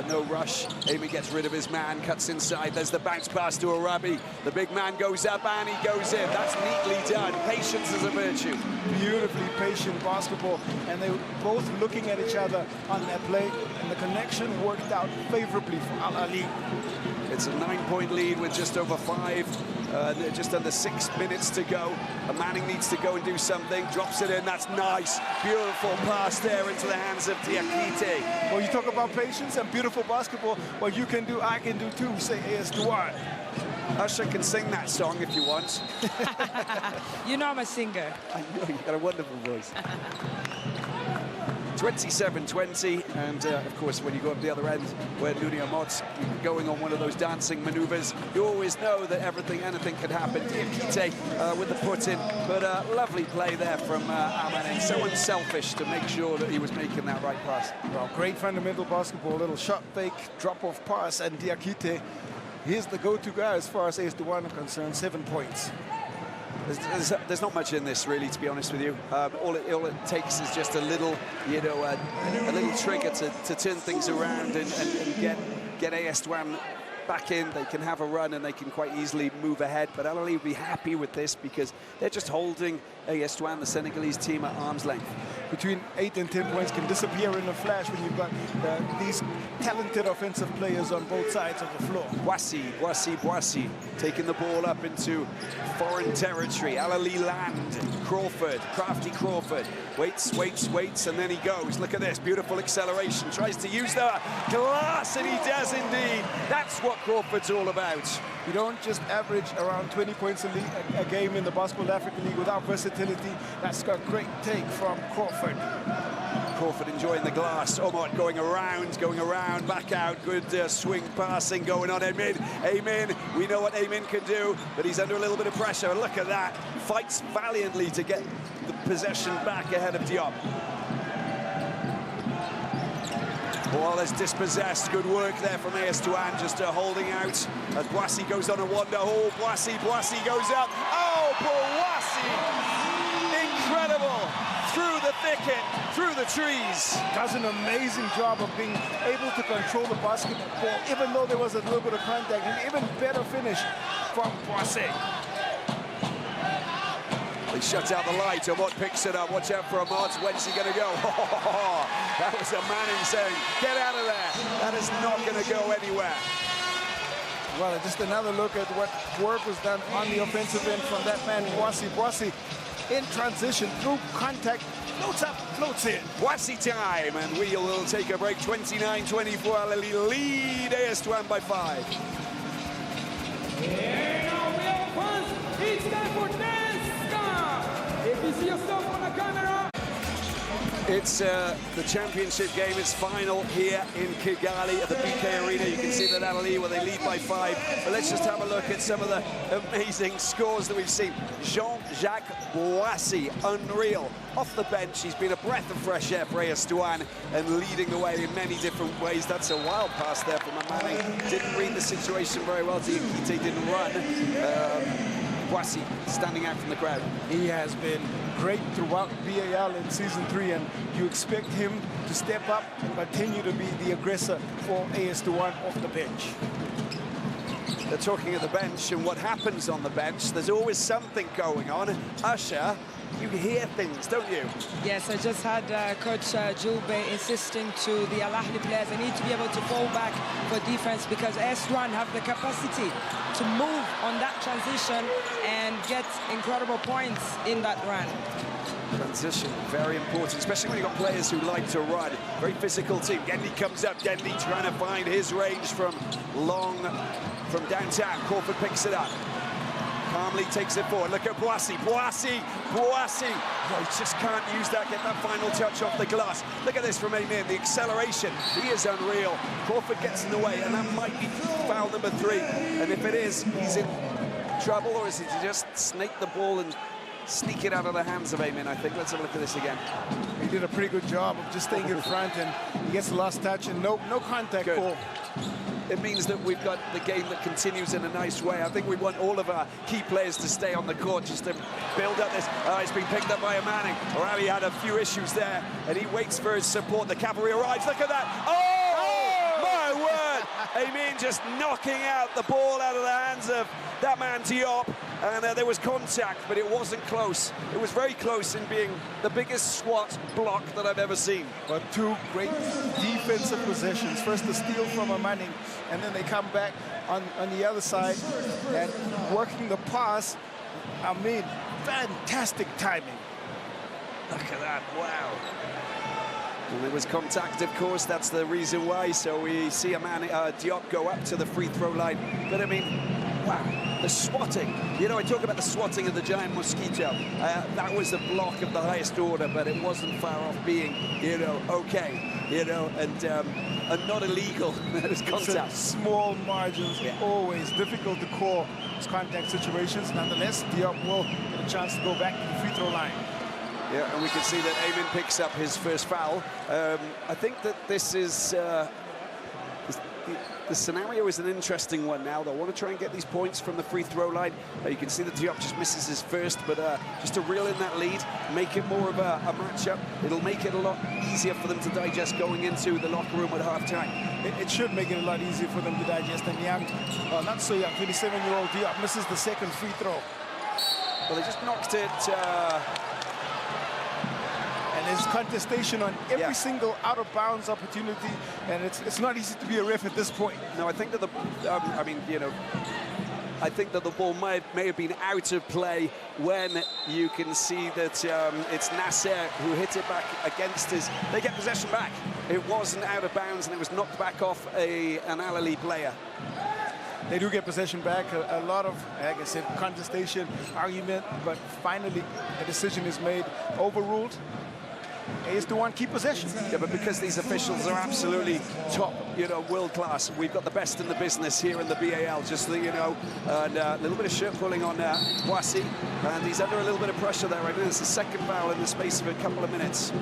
No rush. Eamon gets rid of his man, cuts inside. There's the bounce pass to Arabi. The big man goes up and he goes in. That's neatly done. Patience is a virtue. Beautifully patient basketball, and they were both looking at each other on that play, and the connection worked out favorably for Ahly. It's a 9-point lead with just over 5, just under 6 minutes to go. Manning needs to go and do something. Drops it in. That's nice. Beautiful pass there into the hands of Diakite. Well, you talk about patience and beautiful basketball. What you can do, I can do too, say AS Douanes. Usher can sing that song if you want. You know I'm a singer. I know, you've got a wonderful voice. 27-20, and of course when you go up the other end where Nunia Mot's going on one of those dancing maneuvers, you always know that anything can happen. Diakite with the put in, but lovely play there from Amanen. So unselfish to make sure that he was making that right pass. Well, great fundamental basketball, little shot fake, drop-off pass, and Diakite, he's the go-to guy as far as AS Douanes are concerned. 7 points. There's not much in this, really, to be honest with you. All it takes is just a little, you know, a little trigger to turn things around and get AS Douanes back in. They can have a run and they can quite easily move ahead. But Ahly will be happy with this because they're just holding AS Douanes, the Senegalese team, at arm's length. Between 8 and 10 points can disappear in a flash when you've got these talented offensive players on both sides of the floor. Boissy taking the ball up into foreign territory. Ahly land. Crawford, crafty Crawford. Waits, and then he goes. Look at this, beautiful acceleration. Tries to use the glass, and he does indeed. That's what Crawford's all about. You don't just average around 20 points a game in the BAL-Africa League without versatility. That's a great take from Crawford. Crawford enjoying the glass. Omot going around, back out. Good swing passing going on. Eamon, we know what Eamon can do, but he's under a little bit of pressure. Look at that. Fights valiantly to get the possession back ahead of Diop. Ball is dispossessed. Good work there from AS Douanes, just holding out as Boissy goes on a wander. Oh, Boissy goes up. Oh, Boissy! Incredible! Through the thicket, through the trees. Does an amazing job of being able to control the basketball, even though there was a little bit of contact. An even better finish from Boissy. He shuts out the light. Omot picks it up. Watch out for Omot. When's he going to go? That was a Manning saying, get out of there. That is not going to go anywhere. Well, just another look at what work was done on the offensive end from that man, Boissy. Boissy in transition, through contact, floats up, floats in. Boissy time, and we will take a break. 29-24, Ahly lead AS Douanes by 5. And now we have fans. It's time for dance. If you see yourself on the camera. It's the championship game. It's final here in Kigali at the BK Arena. You can see that Ahly, well, they lead by 5. But let's just have a look at some of the amazing scores that we've seen. Jean-Jacques Boissy, unreal. Off the bench, he's been a breath of fresh air for AS Douanes and leading the way in many different ways. That's a wild pass there from Manning. Didn't read the situation very well. Diakite didn't run. Boissy standing out from the crowd. He has been great throughout BAL in season 3, and you expect him to step up and continue to be the aggressor for AS Douanes off the bench. They're talking at the bench and what happens on the bench. There's always something going on. Usher, you hear things, don't you? Yes, I just had Coach Julbe insisting to the Ahly players they need to be able to fall back for defense because AS Douanes have the capacity to move on that transition and get incredible points in that run. Transition, very important, especially when you've got players who like to run. Very physical team. Gendley comes up. Gendley trying to find his range from downtown. Crawford picks it up. Calmly takes it forward. Look at Boissy. No, he just can't use that, get that final touch off the glass. Look at this from Eamon, the acceleration. He is unreal. Crawford gets in the way, and that might be foul number 3. And if it is, he's in trouble, or is he just snake the ball and sneak it out of the hands of Amin, I think. Let's have a look at this again. He did a pretty good job of just staying in front, and he gets the last touch, and no contact call. It means that we've got the game that continues in a nice way. I think we want all of our key players to stay on the court just to build up this. It's been picked up by Manning. Ahly had a few issues there, and he waits for his support. The cavalry arrives. Look at that. Oh, my word. Amin just knocking out the ball out of the hands of that man Diop. And there was contact, but it wasn't close. It was very close in being the biggest SWAT block that I've ever seen. But two great defensive possessions. First the steal from Manning, and then they come back on the other side and working the pass. I mean, fantastic timing. Look at that, wow. And there was contact, of course, that's the reason why. So we see a man, Diop, go up to the free throw line. But I mean, wow, the swatting. You know, I talk about the swatting of the giant mosquito. That was a block of the highest order, but it wasn't far off being, you know, okay, you know, and not illegal. That is contact. Small margins, always difficult to call those contact situations. Nonetheless, Diop will get a chance to go back to the free throw line. Yeah, and we can see that Amin picks up his first foul. I think that this is... the scenario is an interesting one now. They want to try and get these points from the free throw line. You can see that Diop just misses his first, but just to reel in that lead, make it more of a matchup. It'll make it a lot easier for them to digest going into the locker room at halftime. It should make it a lot easier for them to digest. And young, not so young, 27-year-old Diop misses the second free throw. Well, they just knocked it... And there's contestation on every single out-of-bounds opportunity, and it's not easy to be a ref at this point. No, I think that the, I mean, you know, I think that the ball may have been out of play when you can see that it's Nasser who hit it back against his... They get possession back. It wasn't out of bounds, and it was knocked back off an Ahly player. They do get possession back. A lot of, like I said, contestation, argument, but finally a decision is made, overruled. AS Douanes keep possession. Yeah, but because these officials are absolutely top, you know, world class, we've got the best in the business here in the BAL, just so you know. And a little bit of shirt pulling on Boissy, and he's under a little bit of pressure there. I mean, it's the second foul in the space of a couple of minutes.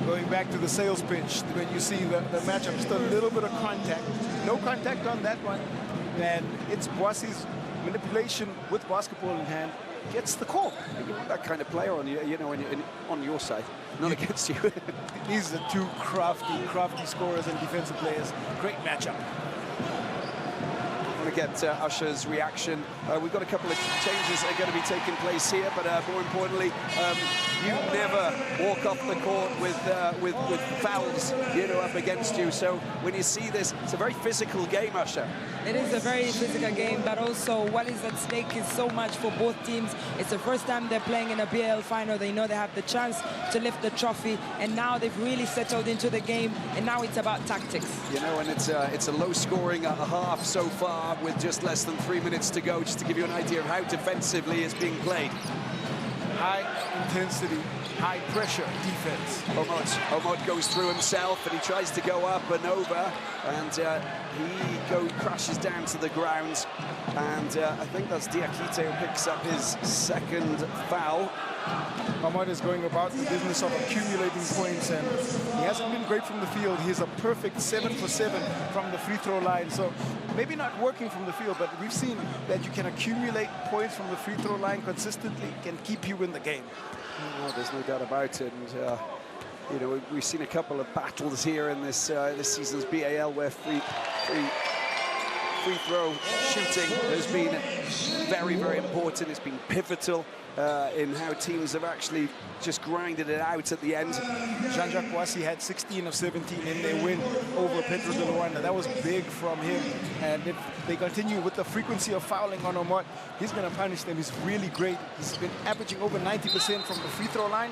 Going back to the sales pitch, when you see the matchup, just a little bit of contact. No contact on that one. And it's Boissy's manipulation with basketball in hand gets the call. You want that kind of player on you, know, on your side, not against you. These are two crafty scorers and defensive players. Great matchup. I want to get Usher's reaction. We've got a couple of changes that are going to be taking place here, but more importantly, you never walk off the court with fouls, you know, up against you. So when you see this, it's a very physical game, Usher. It is a very physical game, but also what is at stake is so much for both teams. It's the first time they're playing in a BAL final. They know they have the chance to lift the trophy, and now they've really settled into the game, and now it's about tactics. You know, and it's a low-scoring half so far with just less than 3 minutes to go, just to give you an idea of how defensively it's being played. High intensity, high pressure defense. Omot goes through himself and he tries to go up and over, and he crashes down to the ground. And I think that's Diakite who picks up his second foul. Omot is going about the business of accumulating points, and he hasn't been great from the field. He's a perfect 7 for 7 from the free throw line. So maybe not working from the field, but we've seen that you can accumulate points from the free throw line consistently, can keep you in the game. No, there's no doubt about it. And you know, we've seen a couple of battles here in this this season's BAL where free throw shooting has been very, very important. It's been pivotal in how teams have actually just grinded it out at the end. Jean-Jacques Boissy had 16 of 17 in their win over Petro de Rwanda. That was big from him. And if they continue with the frequency of fouling on Omot, he's going to punish them. He's really great. He's been averaging over 90% from the free throw line.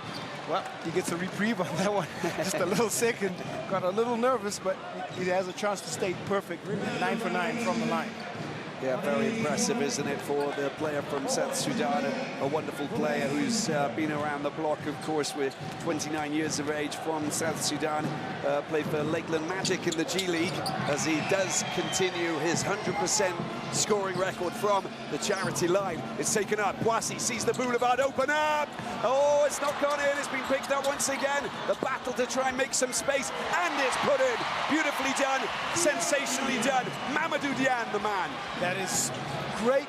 Well, he gets a reprieve on that one. Just a little second. Got a little nervous, but he has a chance to stay perfect. 9 for 9 from the line. Yeah, very impressive, isn't it, for the player from South Sudan, a wonderful player who's been around the block, of course, with 29 years of age from South Sudan, played for Lakeland Magic in the G League, as he does continue his 100% scoring record from the charity line. It's taken up. Kwasi sees the boulevard open up. Oh, it's not gone in. It's been picked up once again. The battle to try and make some space, and it's put in. Beautifully done, sensationally done. Mamadou Diane, the man. That is great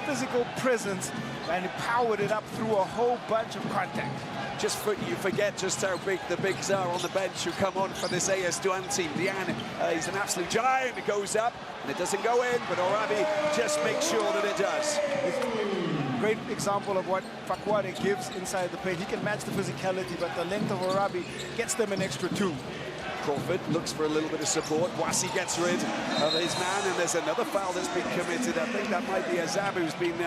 physical presence, and he powered it up through a whole bunch of contact. You forget just how big the bigs are on the bench who come on for this AS Douanes team. Diane, he's an absolute giant. It goes up, and it doesn't go in, but Orabi just makes sure that it does. Great example of what Fakwade gives inside the paint. He can match the physicality, but the length of Orabi gets them an extra 2. Crawford looks for a little bit of support. Kwasi gets rid of his man, and there's another foul that's been committed. I think that might be Azab who's been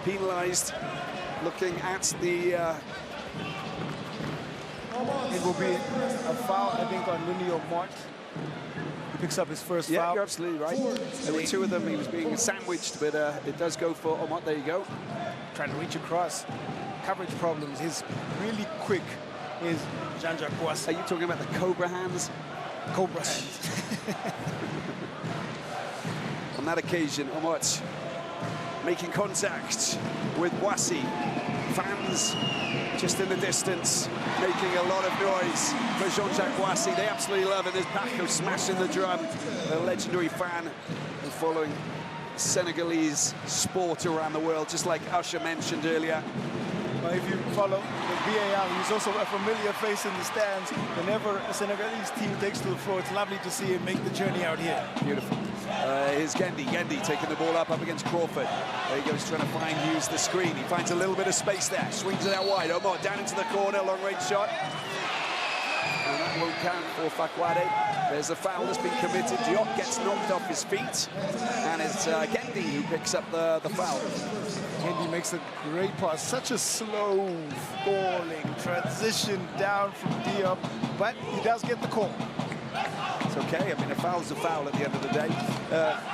penalised. Looking at the... It will be a foul, I think, on Nunio Mort. He picks up his first foul. Yeah, you're absolutely right. There were 2 of them. He was being sandwiched, but it does go for Omot. There you go. Trying to reach across. Coverage problems. He's really quick. Is Janja Kwasi. Are you talking about the Cobra hands? Cobra hands. On that occasion, Omot making contact with Kwasi. Fans just in the distance, making a lot of noise for Jean-Jacques Kwasi. They absolutely love it. There's Baco smashing the drum, a legendary fan following Senegalese sport around the world, just like Usher mentioned earlier. Well, if you follow the BAL, he's also a familiar face in the stands. Whenever a Senegalese team takes to the floor, it's lovely to see him make the journey out here. Beautiful. Here's Gendi taking the ball up against Crawford. There he goes, trying to use the screen. He finds a little bit of space there, swings it out wide. Omar down into the corner, long-range shot. And that won't count for Fakwade. There's a foul that's been committed. Diop gets knocked off his feet, and it's Gendi who picks up the foul. Gendi makes a great pass. Such a slow falling transition down from Diop, but he does get the call. It's okay. I mean, a foul's a foul at the end of the day.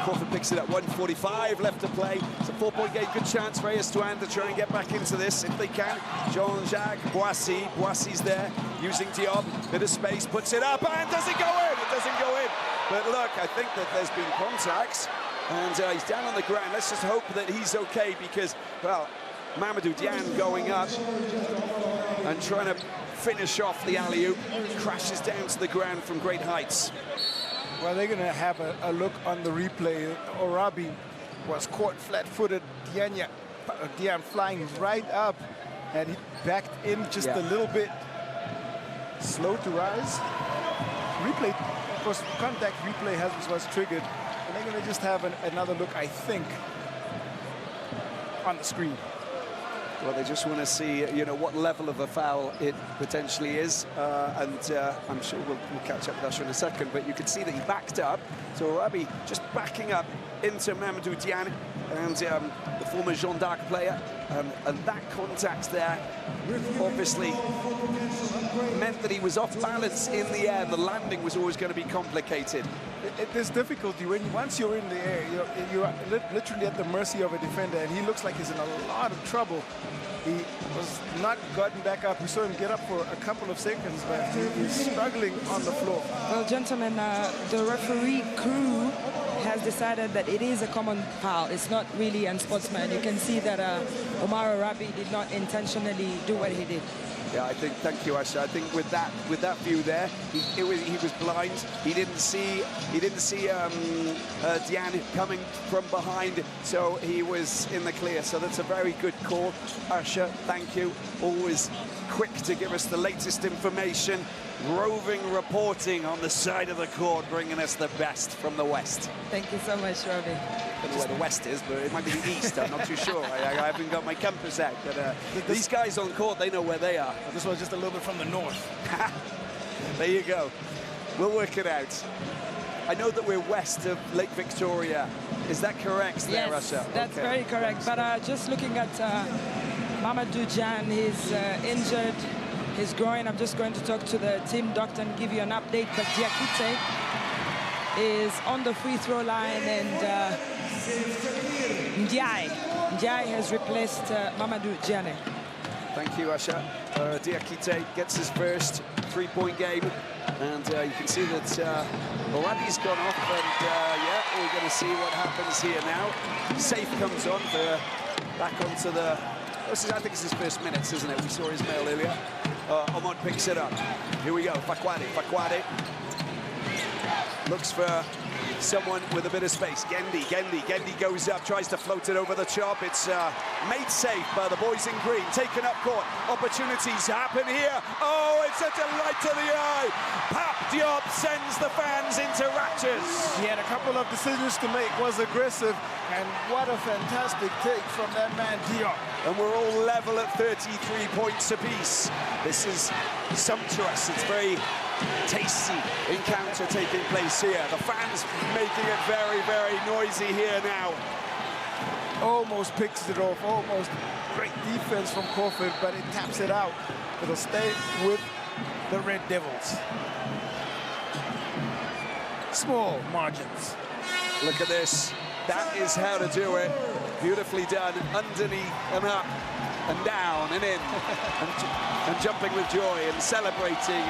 Crawford picks it up. 1:45 left to play. It's a 4-point game. Good chance for AS Douanes to try and get back into this if they can. Jean-Jacques Kwasi. Kwasi's there using Diop. Bit of space, puts it up, and does it go in? It doesn't go in. But look, I think that there's been contacts, and he's down on the ground. Let's just hope that he's okay, because, well, Mamadou Diane going up and trying to finish off the alley-oop, crashes down to the ground from great heights. Well, they're going to have a look on the replay. Orabi was caught flat-footed. Diane flying right up, and he backed in just a little bit. Slow to rise. Replay, of course, contact replay was triggered. And they're going to just have another look, I think, on the screen. Well, they just want to see, you know, what level of a foul it potentially is, and I'm sure we'll catch up with Usher in a second, but you can see that he backed up, so Orabi just backing up into Mamadou Diane, and the former Jeanne d'Arc player, and that contact there obviously meant that he was off balance in the air. The landing was always going to be complicated. There's difficulty once you're in the air. You're literally at the mercy of a defender, and he looks like he's in a lot of trouble. He was not gotten back up. We saw him get up for a couple of seconds, but he's struggling on the floor. Well, gentlemen, the referee crew has decided that it is a common foul. It's not really unsportsman. You can see that Omar Orabi did not intentionally do what he did. Yeah, I think, thank you, Asha. I think with that view there, he was blind. He didn't see Diane coming from behind, so he was in the clear. So that's a very good call, Asha. Thank you. Always quick to give us the latest information. Roving reporting on the side of the court, bringing us the best from the West. Thank you so much, Robbie. I don't know where the West is, but it might be the East. I'm not too sure. I haven't got my compass out. But these guys on court, they know where they are. This was just a little bit from the north. There you go. We'll work it out. I know that we're west of Lake Victoria. Is that correct there, Yes, Russia? that's very correct. But just looking at Mamadou Diane, he's injured his groin. I'm just going to talk to the team doctor and give you an update. But Diakite is on the free throw line, and Ndiaye has replaced Mamadou Diane. Thank you, Asha. Diakite gets his first three-point game, and you can see that Oradi's gone off, and yeah, we're going to see what happens here now. Safe comes on back onto the... I think it's his first minutes, isn't it? We saw Ismail earlier. Omod picks it up. Here we go, Fakwade looks for someone with a bit of space. Gendi goes up, tries to float it over the top. It's made safe by the boys in green. Taken up court. Opportunities happen here. Oh, it's a delight to the eye. Pap Diop sends the fans into raptures. He had a couple of decisions to make, was aggressive, and what a fantastic take from that man Diop. And we're all level at 33 points apiece. This is sumptuous. It's very tasty encounter taking place here. The fans making it very, very noisy here now. Almost picks it off, almost great defense from Crawford, but it taps it out. It'll stay with the Red Devils. Small margins. Look at this. That is how to do it. Beautifully done, underneath and up and down and in and jumping with joy and celebrating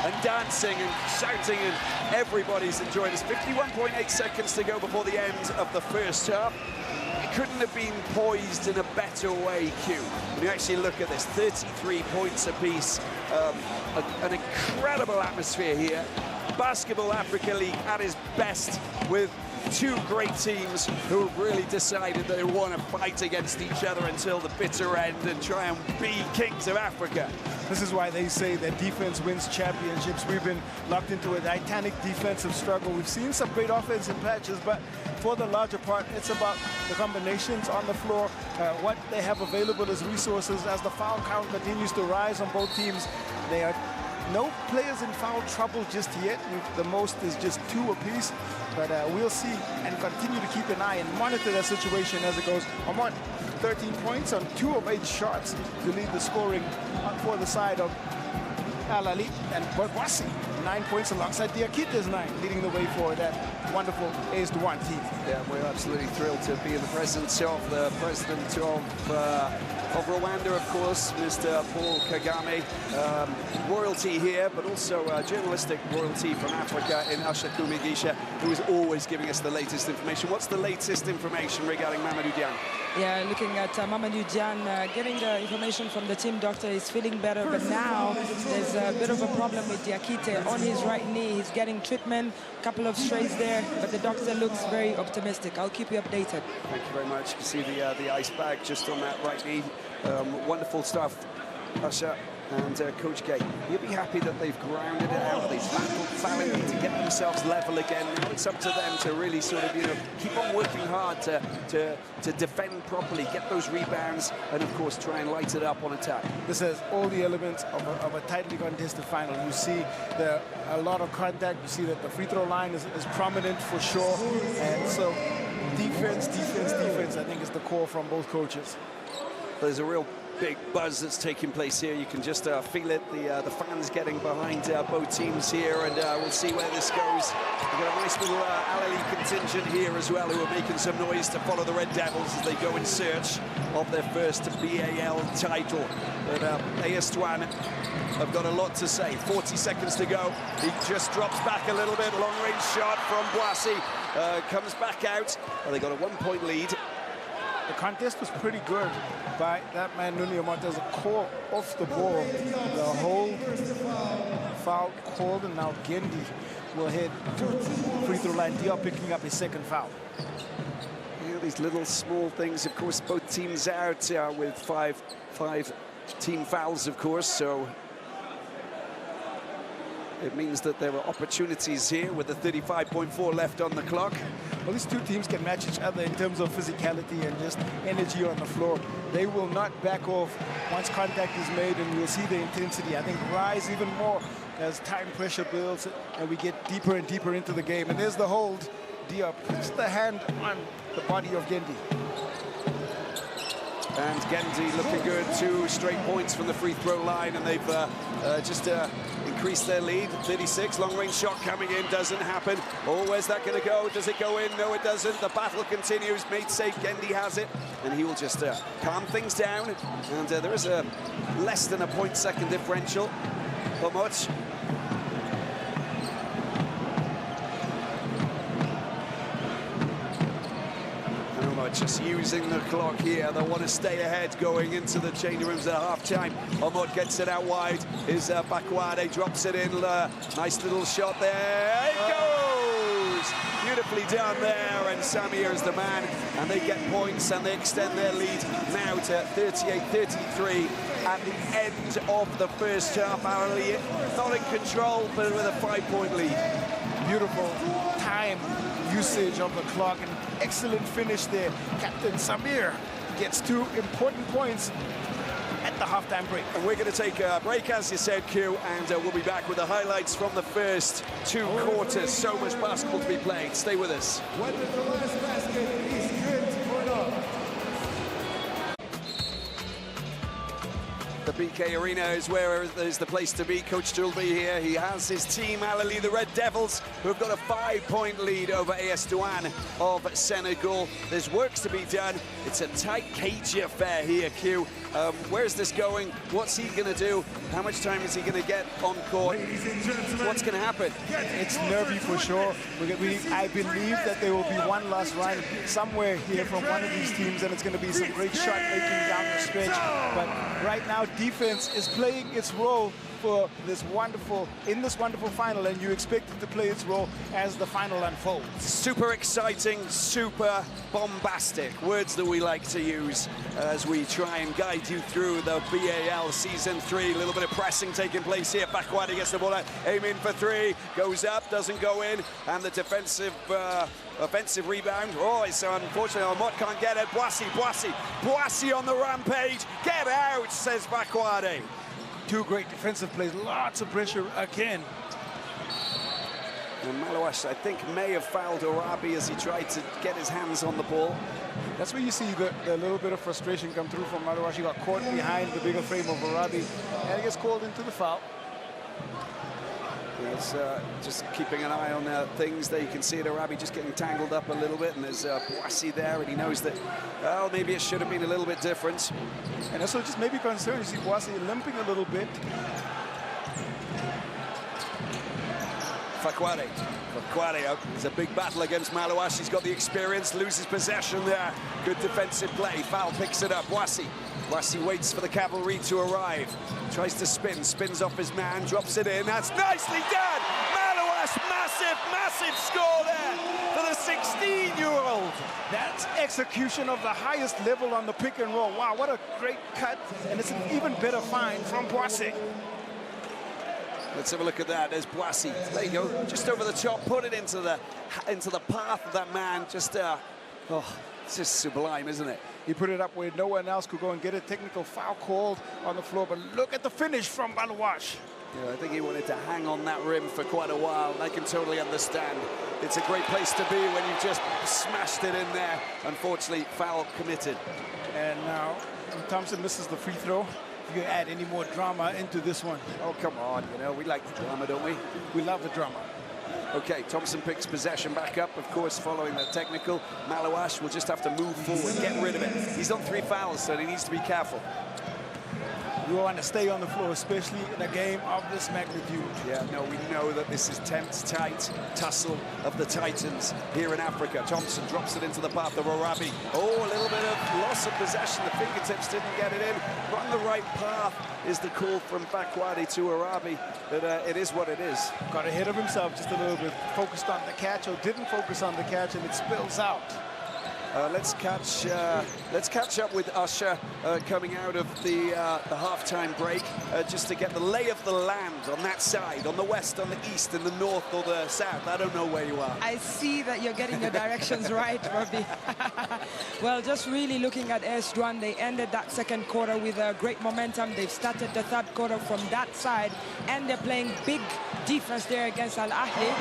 and dancing and shouting, and everybody's enjoying this. 51.8 seconds to go before the end of the first half. It couldn't have been poised in a better way, Q. When you actually look at this, 33 points apiece, an incredible atmosphere here. Basketball Africa League at its best, with two great teams who have really decided they want to fight against each other until the bitter end and try and be kings of Africa. This is why they say that defense wins championships. We've been locked into a titanic defensive struggle. We've seen some great offensive patches, but for the larger part, it's about the combinations on the floor, what they have available as resources. As the foul count continues to rise on both teams, they are no players in foul trouble just yet. The most is just 2 apiece, but we'll see and continue to keep an eye and monitor that situation as it goes. Amon, 13 points on 2 of 8 shots to lead the scoring for the side of Ahly, and Bwasi, 9 points alongside Diakite's 9, leading the way for that wonderful AS Douanes team. Yeah, we're absolutely thrilled to be in the presence of the president of Rwanda, of course, Mr. Paul Kagame. Royalty here, but also journalistic royalty from Africa in Asha Kumigisha, who is always giving us the latest information. What's the latest information regarding Mamadou Diane? Yeah, looking at Mamadou Diane, getting the information from the team doctor. He's feeling better, but now there's a bit of a problem with Diakite on his right knee. He's getting treatment, a couple of strays there, but the doctor looks very optimistic. I'll keep you updated. Thank you very much. You can see the ice bag just on that right knee. Wonderful stuff, Asha and Coach Gay. You'll be happy that they've grounded it out. They've battled valiantly to get themselves level again. Now it's up to them to really sort of, keep on working hard to defend properly, get those rebounds, and of course try and light it up on attack. This has all the elements of a tightly contested final. You see a lot of contact. You see that the free throw line is prominent for sure. And so defense, I think is the core from both coaches. There's a real big buzz that's taking place here. You can just feel it. The fans getting behind both teams here, and we'll see where this goes. We've got a nice little Ahly contingent here as well, who are making some noise to follow the Red Devils as they go in search of their first BAL title. But AS Douanes have got a lot to say. 40 seconds to go. He just drops back a little bit. Long-range shot from Bwasi. Comes back out. They got a 1-point lead. The contest was pretty good by that man, Nuno Montez, a call off the ball. The whole foul called, and now Gendi will head to free throw line. Diop picking up his second foul. These little small things, of course, both teams out with five team fouls, of course, so it means that there are opportunities here with the 35.4 left on the clock. Well, these two teams can match each other in terms of physicality and just energy on the floor. They will not back off once contact is made, and you'll see the intensity, I think, rise even more as time pressure builds and we get deeper and deeper into the game. And there's the hold. Diop puts the hand on the body of Gendi. And Gendy looking good, 2 straight points from the free throw line, and they've just increased their lead. 36, long-range shot coming in, doesn't happen. Oh, where's that going to go? Does it go in? No, it doesn't. The battle continues. Made safe, Gendy has it, and he will just calm things down. And there is a less than a 0.2 differential. Not much. Just using the clock here. They want to stay ahead going into the changing rooms at half-time. Omot gets it out wide. Is Bakwade, drops it in. Nice little shot there. It goes! Beautifully done there, and Samir is the man. And they get points, and they extend their lead now to 38-33 at the end of the first half. Ahly not in control, but with a 5-point lead. Beautiful time usage of the clock, and excellent finish there. Captain Samir gets 2 important points at the halftime break. And we're going to take a break, as you said, Q, and we'll be back with the highlights from the first 2 quarters. So much basketball to be played. Stay with us. Whether the last basket is good or not. The BK Arena is where there's the place to be. Coach will be here. He has his team, Ahly, the Red Devils, who have got a 5-point lead over AS Douanes of Senegal. There's works to be done. It's a tight, cagey affair here, Q. Where's this going? What's he going to do? How much time is he going to get on court? What's going to happen? It's nervy for sure. I believe that there will be one last run somewhere here from one of these teams, and it's going to be some great shot making down the stretch. But right now, defense is playing its role for this wonderful final, and you expect it to play its role as the final unfolds. Super exciting, super bombastic, words that we like to use as we try and guide you through the BAL Season 3. A little bit of pressing taking place here. Bakwadi gets the ball out, aiming for 3, goes up, doesn't go in, and the defensive offensive rebound. Oh, it's unfortunate. Omot can't get it. Boissy on the rampage. Get out, says Bakwadi. 2 great defensive plays, lots of pressure again. And Malawash, I think, may have fouled Arabi as he tried to get his hands on the ball. That's where you see the little bit of frustration come through from Malawash. He got caught behind the bigger frame of Arabi, and he gets called into the foul. It's just keeping an eye on things there. You can see it, Arabi just getting tangled up a little bit, and there's Boissy there, and he knows that, well, maybe it should have been a little bit different. And also just maybe concerned, you see Boissy limping a little bit. Fakwade out. It's a big battle against Malawash. He's got the experience, loses possession there. Good defensive play. Foul picks it up. Boissy waits for the cavalry to arrive. Tries to spins off his man, drops it in. That's nicely done! Malawash, massive score there for the 16-year-old. That's execution of the highest level on the pick and roll. Wow, what a great cut. And it's an even better find from Boissy. Let's have a look at that. There's Boissy. There you go. Just over the top. Put it into the path of that man. Just, oh, it's just sublime, isn't it? He put it up where no one else could go and get a technical foul called on the floor. But look at the finish from Malawash. Yeah, I think he wanted to hang on that rim for quite a while. I can totally understand. It's a great place to be when you've just smashed it in there. Unfortunately, foul committed. And now Thompson misses the free throw. You add any more drama into this one. Oh, come on, you know, we like the drama, don't we? We love the drama. Okay, Thompson picks possession back up, of course, following the technical. Malawash will just have to move forward, get rid of it. He's on 3 fouls, so he needs to be careful. You want to stay on the floor, especially in a game of this magnitude. Yeah, no, we know that this is tense, tight tussle of the Titans here in Africa. Thompson drops it into the path of Arabi. Oh, a little bit of loss of possession. The fingertips didn't get it in. Run the right path is the call from Bakwadi to Arabi. But it is what it is. Got ahead of himself just a little bit. Focused on the catch or didn't focus on the catch, and it spills out. Let's catch up with Usher coming out of the halftime break, just to get the lay of the land on that side, on the west, on the east, in the north or the south. I don't know where you are. I see that you're getting your directions right, Robbie. Well, just really looking at AS Douanes, they ended that second quarter with a great momentum. They've started the third quarter from that side, and they're playing big defense there against Ahly.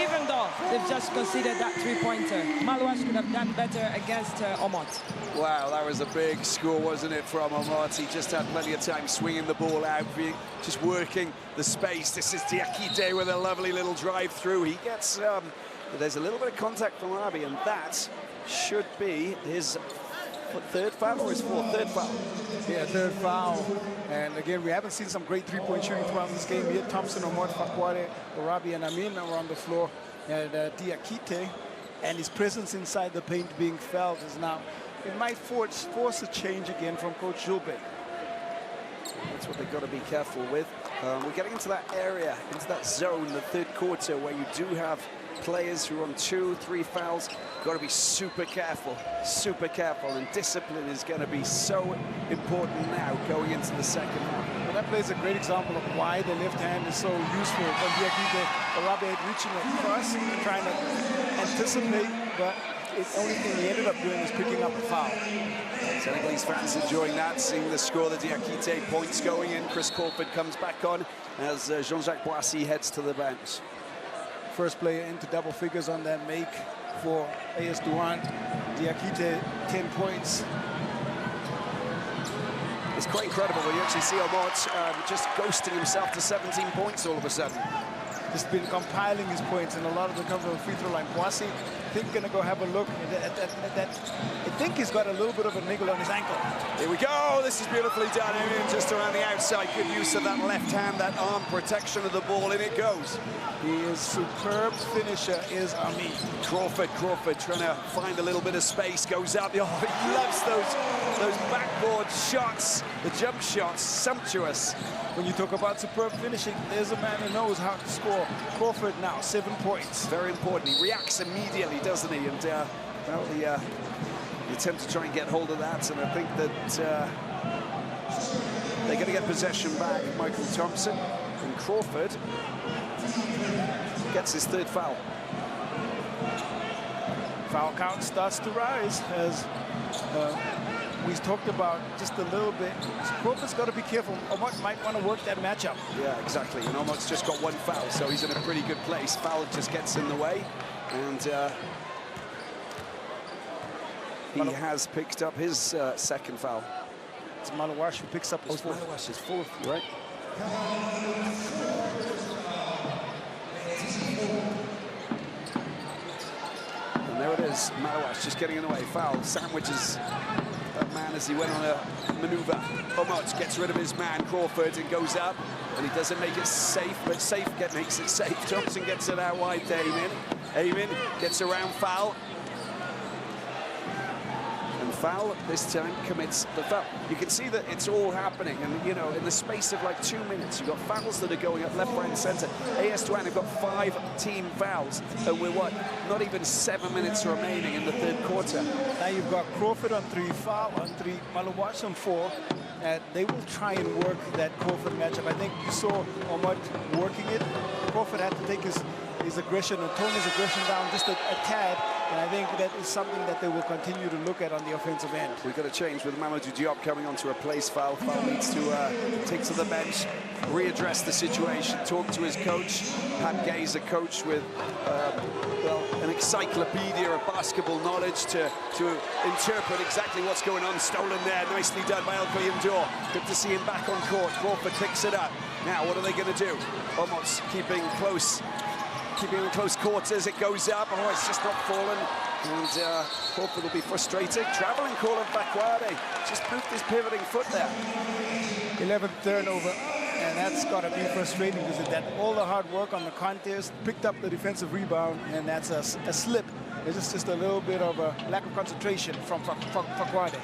Even though, they've just conceded that three-pointer. Malouache could have done better against Omot. Wow, that was a big score, wasn't it, from Omot? He just had plenty of time swinging the ball out, just working the space. This is Diakite with a lovely little drive through. He gets, there's a little bit of contact from Arabi, and that should be his third foul or his fourth? Third foul. Yeah, third foul. And again, we haven't seen some great three-point shooting throughout this game yet. Thompson, Omot, Fakwade, Arabi, and Amin are on the floor. And Diakite, and his presence inside the paint being felt is now, it might force a change again from Coach Julbe. That's what they've got to be careful with. We're getting into that area, into that zone, the third quarter, where you do have players who are on 2-3 fouls. Got to be super careful, and discipline is going to be so important now going into the second half. Well, that plays a great example of why the left hand is so useful. From Diakite, Arabi reaching across, trying to anticipate, but the only thing he ended up doing was picking up a foul. Senegalese fans enjoying that, seeing the score, the Diakite points going in. Chris Crawford comes back on as Jean-Jacques Boissy heads to the bench. First player into double figures on that make for AS Douanes. Diakite, 10 points. It's quite incredible when you actually see Omot just ghosting himself to 17 points all of a sudden. Just been compiling his points, and a lot of them come from the free throw line. Boissy, I think, gonna go have a look at that. I think he's got a little bit of a niggle on his ankle. Here we go. This is beautifully done. Amin just around the outside. Good use of that left hand, that arm protection of the ball. In it goes. He is superb finisher, is Amin. Crawford trying to find a little bit of space. Goes up. Oh, he loves those backboard shots, the jump shots. Sumptuous. When you talk about superb finishing, there's a man who knows how to score. Crawford now, 7 points. Very important. He reacts immediately, doesn't he? And well, the attempt to try and get hold of that, and I think that they're going to get possession back. Michael Thompson and Crawford gets his third foul. Foul count starts to rise as we talked about just a little bit. So Crawford's got to be careful. Omot might want to work that matchup. Yeah, exactly. And Omot's just got one foul, so he's in a pretty good place. Foul just gets in the way, and he has picked up his second foul. It's Malouache who picks up his fourth. Malouache is fourth, right? And there it is, Malouache just getting in the way. Foul, sandwiches that man as he went on a maneuver. Omot gets rid of his man, Crawford, and goes up. And he doesn't make it safe, but makes it safe. Thompson gets it out wide to Amin. Amin gets around foul. And foul this time commits the foul. You can see that it's all happening, and you know, in the space of like 2 minutes, you've got fouls that are going up left, right, and centre. AS Douanes have got 5 team fouls, and we're what? Not even 7 minutes remaining in the third quarter. Now you've got Crawford on 3, foul on 3, Malouache on 4. They will try and work that Crawford matchup. I think you saw Omot working it. Crawford had to take his aggression and tone his aggression down just a tad. And I think that is something that they will continue to look at on the offensive end. We've got a change with Mamadou Diop coming on to replace foul. Foul needs to take to the bench, readdress the situation, talk to his coach. Pat Gay's a coach with, well, an encyclopedia of basketball knowledge to interpret exactly what's going on. Stolen there, nicely done by El-Koyimdour. Good to see him back on court. Crawford picks it up. Now, what are they going to do? Omot's keeping in close quarters. It goes up. Oh, it's just not fallen. And Crawford will be frustrated. Traveling call of Fakwade. Just moved his pivoting foot there. 11th turnover, and that's got to be frustrating because that all the hard work on the contest, picked up the defensive rebound, and that's a slip. It's just a little bit of a lack of concentration from Fakwade.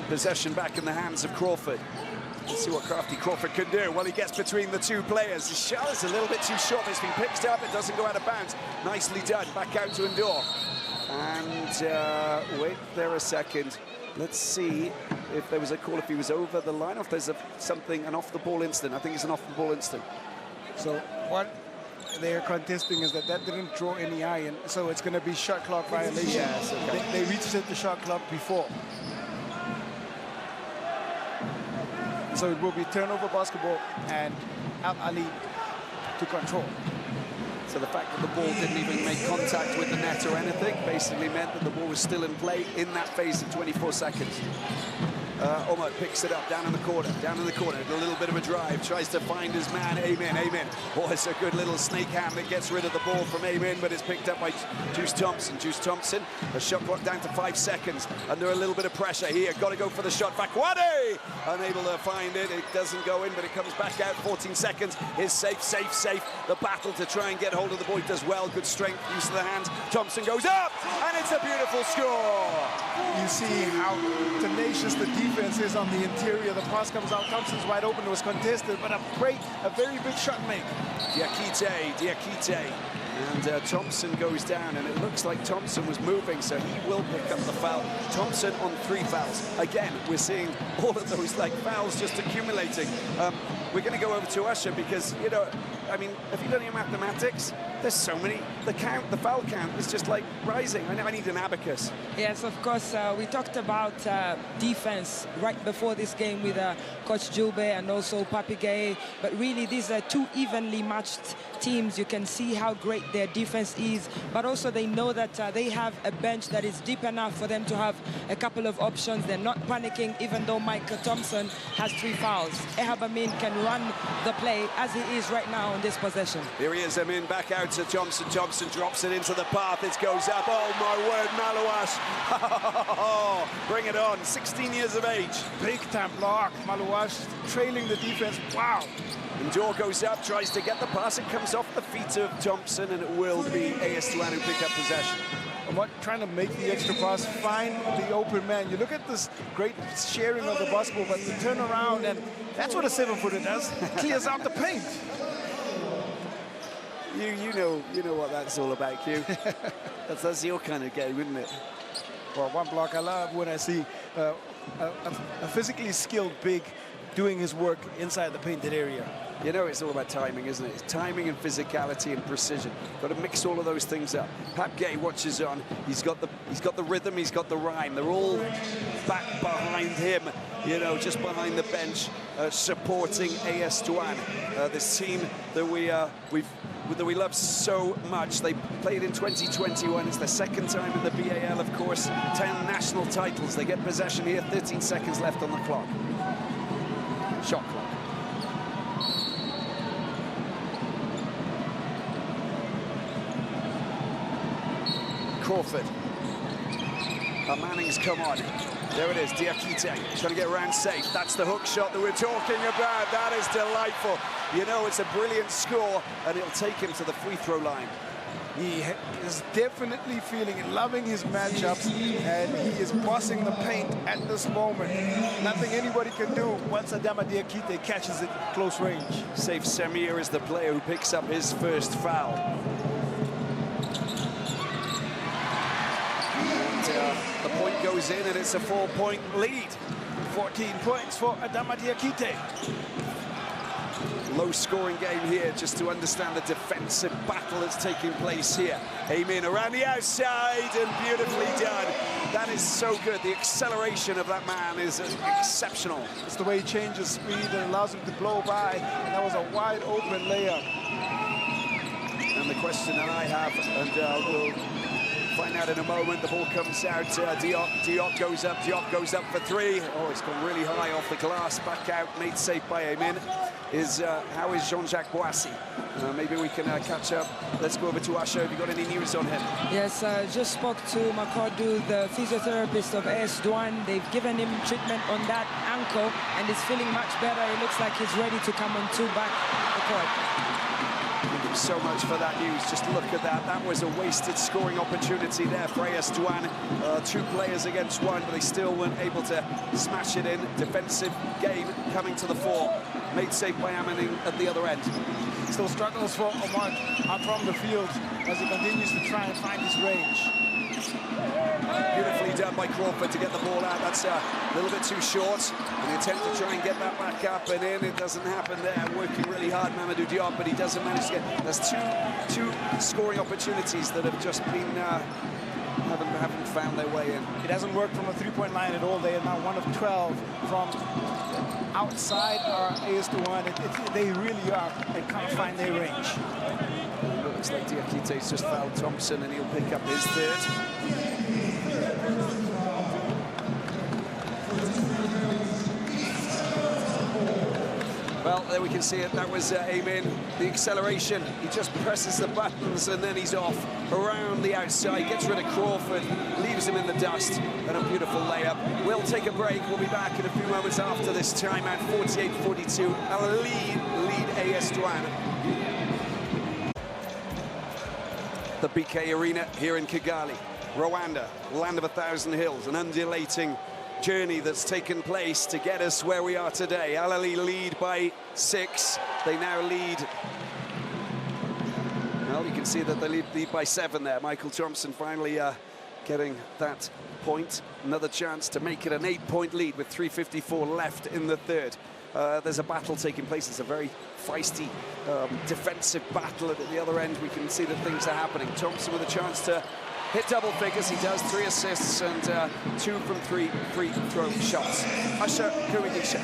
Possession back in the hands of Crawford. Let's see what crafty Crawford can do. Well, he gets between the two players. His shot is a little bit too short. It's been picked up. It doesn't go out of bounds. Nicely done. Back out to Ndor. And wait there a second. Let's see if there was a call, if he was over the line, or if there's an off-the-ball incident. I think it's an off-the-ball incident. So what they're contesting is that didn't draw any eye, and so it's going to be shot clock violation. Yes, okay. They reset the shot clock before. So it will be turnover basketball, and Ahly to control. So the fact that the ball didn't even make contact with the net or anything basically meant that the ball was still in play in that phase of 24 seconds. Omar picks it up down in the corner, a little bit of a drive, tries to find his man, Amin. Oh, it's a good little snake hand that gets rid of the ball from Amin, but it's picked up by Juice Thompson. The shot clock down to 5 seconds, under a little bit of pressure here, got to go for the shot. Fakwade, unable to find it, it doesn't go in, but it comes back out, 14 seconds, is safe. The battle to try and get hold of the ball, does well, good strength, use of the hands. Thompson goes up, and it's a beautiful score. You see how tenacious the defense is on the interior. The pass comes out, Thompson's wide open, it was contested, but a very big shot make. Diakite. And Thompson goes down, and it looks like Thompson was moving, so he will pick up the foul. Thompson on 3 fouls. Again, we're seeing all of those fouls just accumulating. We're going to go over to Usher because, you know, I mean, have you done your mathematics? There's so many. The foul count is just rising. I need an abacus. Yes, of course. We talked about defense right before this game with Coach Jube and also Papi Gay. But really, these are two evenly matched teams. You can see how great their defense is, but also they know that they have a bench that is deep enough for them to have a couple of options. They're not panicking, even though Michael Thompson has 3 fouls. Ehab Amin can run the play as he is right now on this possession. Here he is, Amin, back out to Thompson. Thompson drops it into the path. It goes up. Oh, my word, Malouash. Bring it on. 16 years of age. Big time block. Malouash trailing the defense. Wow. And Dor goes up, tries to get the pass. It comes off the feet of Thompson, and it will be AS Douanes who pick up possession. Trying to make the extra pass, find the open man. You look at this great sharing of the basketball, but the turn around, and that's what a 7-footer does. Clears out the paint. You know what that's all about, Q. that's your kind of game, isn't it? Well, one block I love when I see a physically skilled big doing his work inside the painted area. You know, it's all about timing, isn't it? It's timing and physicality and precision. Got to mix all of those things up. Pap Gay watches on. He's got the rhythm. He's got the rhyme. They're all back behind him. You know, just behind the bench, supporting AS Douanes, this team that we love so much. They played in 2021. It's their 2nd time in the BAL, of course. 10 national titles. They get possession here. 13 seconds left on the clock. Shot clock. Crawford. Manning's come on. There it is, Diakite, trying to get around safe. That's the hook shot that we're talking about. That is delightful. You know, it's a brilliant score, and it'll take him to the free throw line. He is definitely feeling and loving his matchups, and he is bossing the paint at this moment. Nothing anybody can do once Adama Diakite catches it close range. Saif Samir is the player who picks up his first foul. The point goes in, and it's a 4-point lead. 14 points for Adama Diakite. Low-scoring game here, just to understand the defensive battle that's taking place here. Amin around the outside, and beautifully done. That is so good. The acceleration of that man is exceptional. It's the way he changes speed and allows him to blow by. And that was a wide-open layup. And the question that I have, and we'll find out in a moment, the ball comes out, Diop goes up for 3. Oh, it's gone really high off the glass, back out, made safe by Amin. How is Jean-Jacques Boissy? Maybe we can catch up. Let's go over to Asha. Have you got any news on him? Yes, just spoke to Makodu, the physiotherapist of AS Douanes. They've given him treatment on that ankle, and he's feeling much better. It looks like he's ready to come on 2 back the court. Thank you so much for that news. Just look at that. That was a wasted scoring opportunity there for AS Douanes. 2 players against 1, but they still weren't able to smash it in. Defensive game coming to the fore. Made safe by Amin at the other end. Still struggles for Omar out from the field as he continues to try and find his range. Beautifully done by Crawford to get the ball out. That's a little bit too short. An attempt to try and get that back up and in. It doesn't happen there. Working really hard, Mamadou Diop, but he doesn't manage to get... There's two scoring opportunities that have just been haven't found their way in. It hasn't worked from a three-point line at all. They are now 1 of 12 from outside our AS1. They really are. They can't find their range. Looks like Diakite's just fouled Thompson, and he'll pick up his third. Well, there we can see it. That was Amin. The acceleration. He just presses the buttons and then he's off around the outside. Gets rid of Crawford, leaves him in the dust, and a beautiful layup. We'll take a break. We'll be back in a few moments after this timeout. 48-42. Ahly lead AS Douanes. The BK Arena here in Kigali, Rwanda, land of 1,000 hills, an undulating journey that's taken place to get us where we are today. Ahly lead by 6. They now lead. Well, you can see that they lead by 7 there. Michael Thompson finally getting that point. Another chance to make it an 8-point lead with 3:54 left in the third. There's a battle taking place. It's a very feisty defensive battle. At the other end, we can see that things are happening. Thompson with a chance to hit double figures. He does 3 assists and 2 from 3 free throw shots. Usher Kuridisha,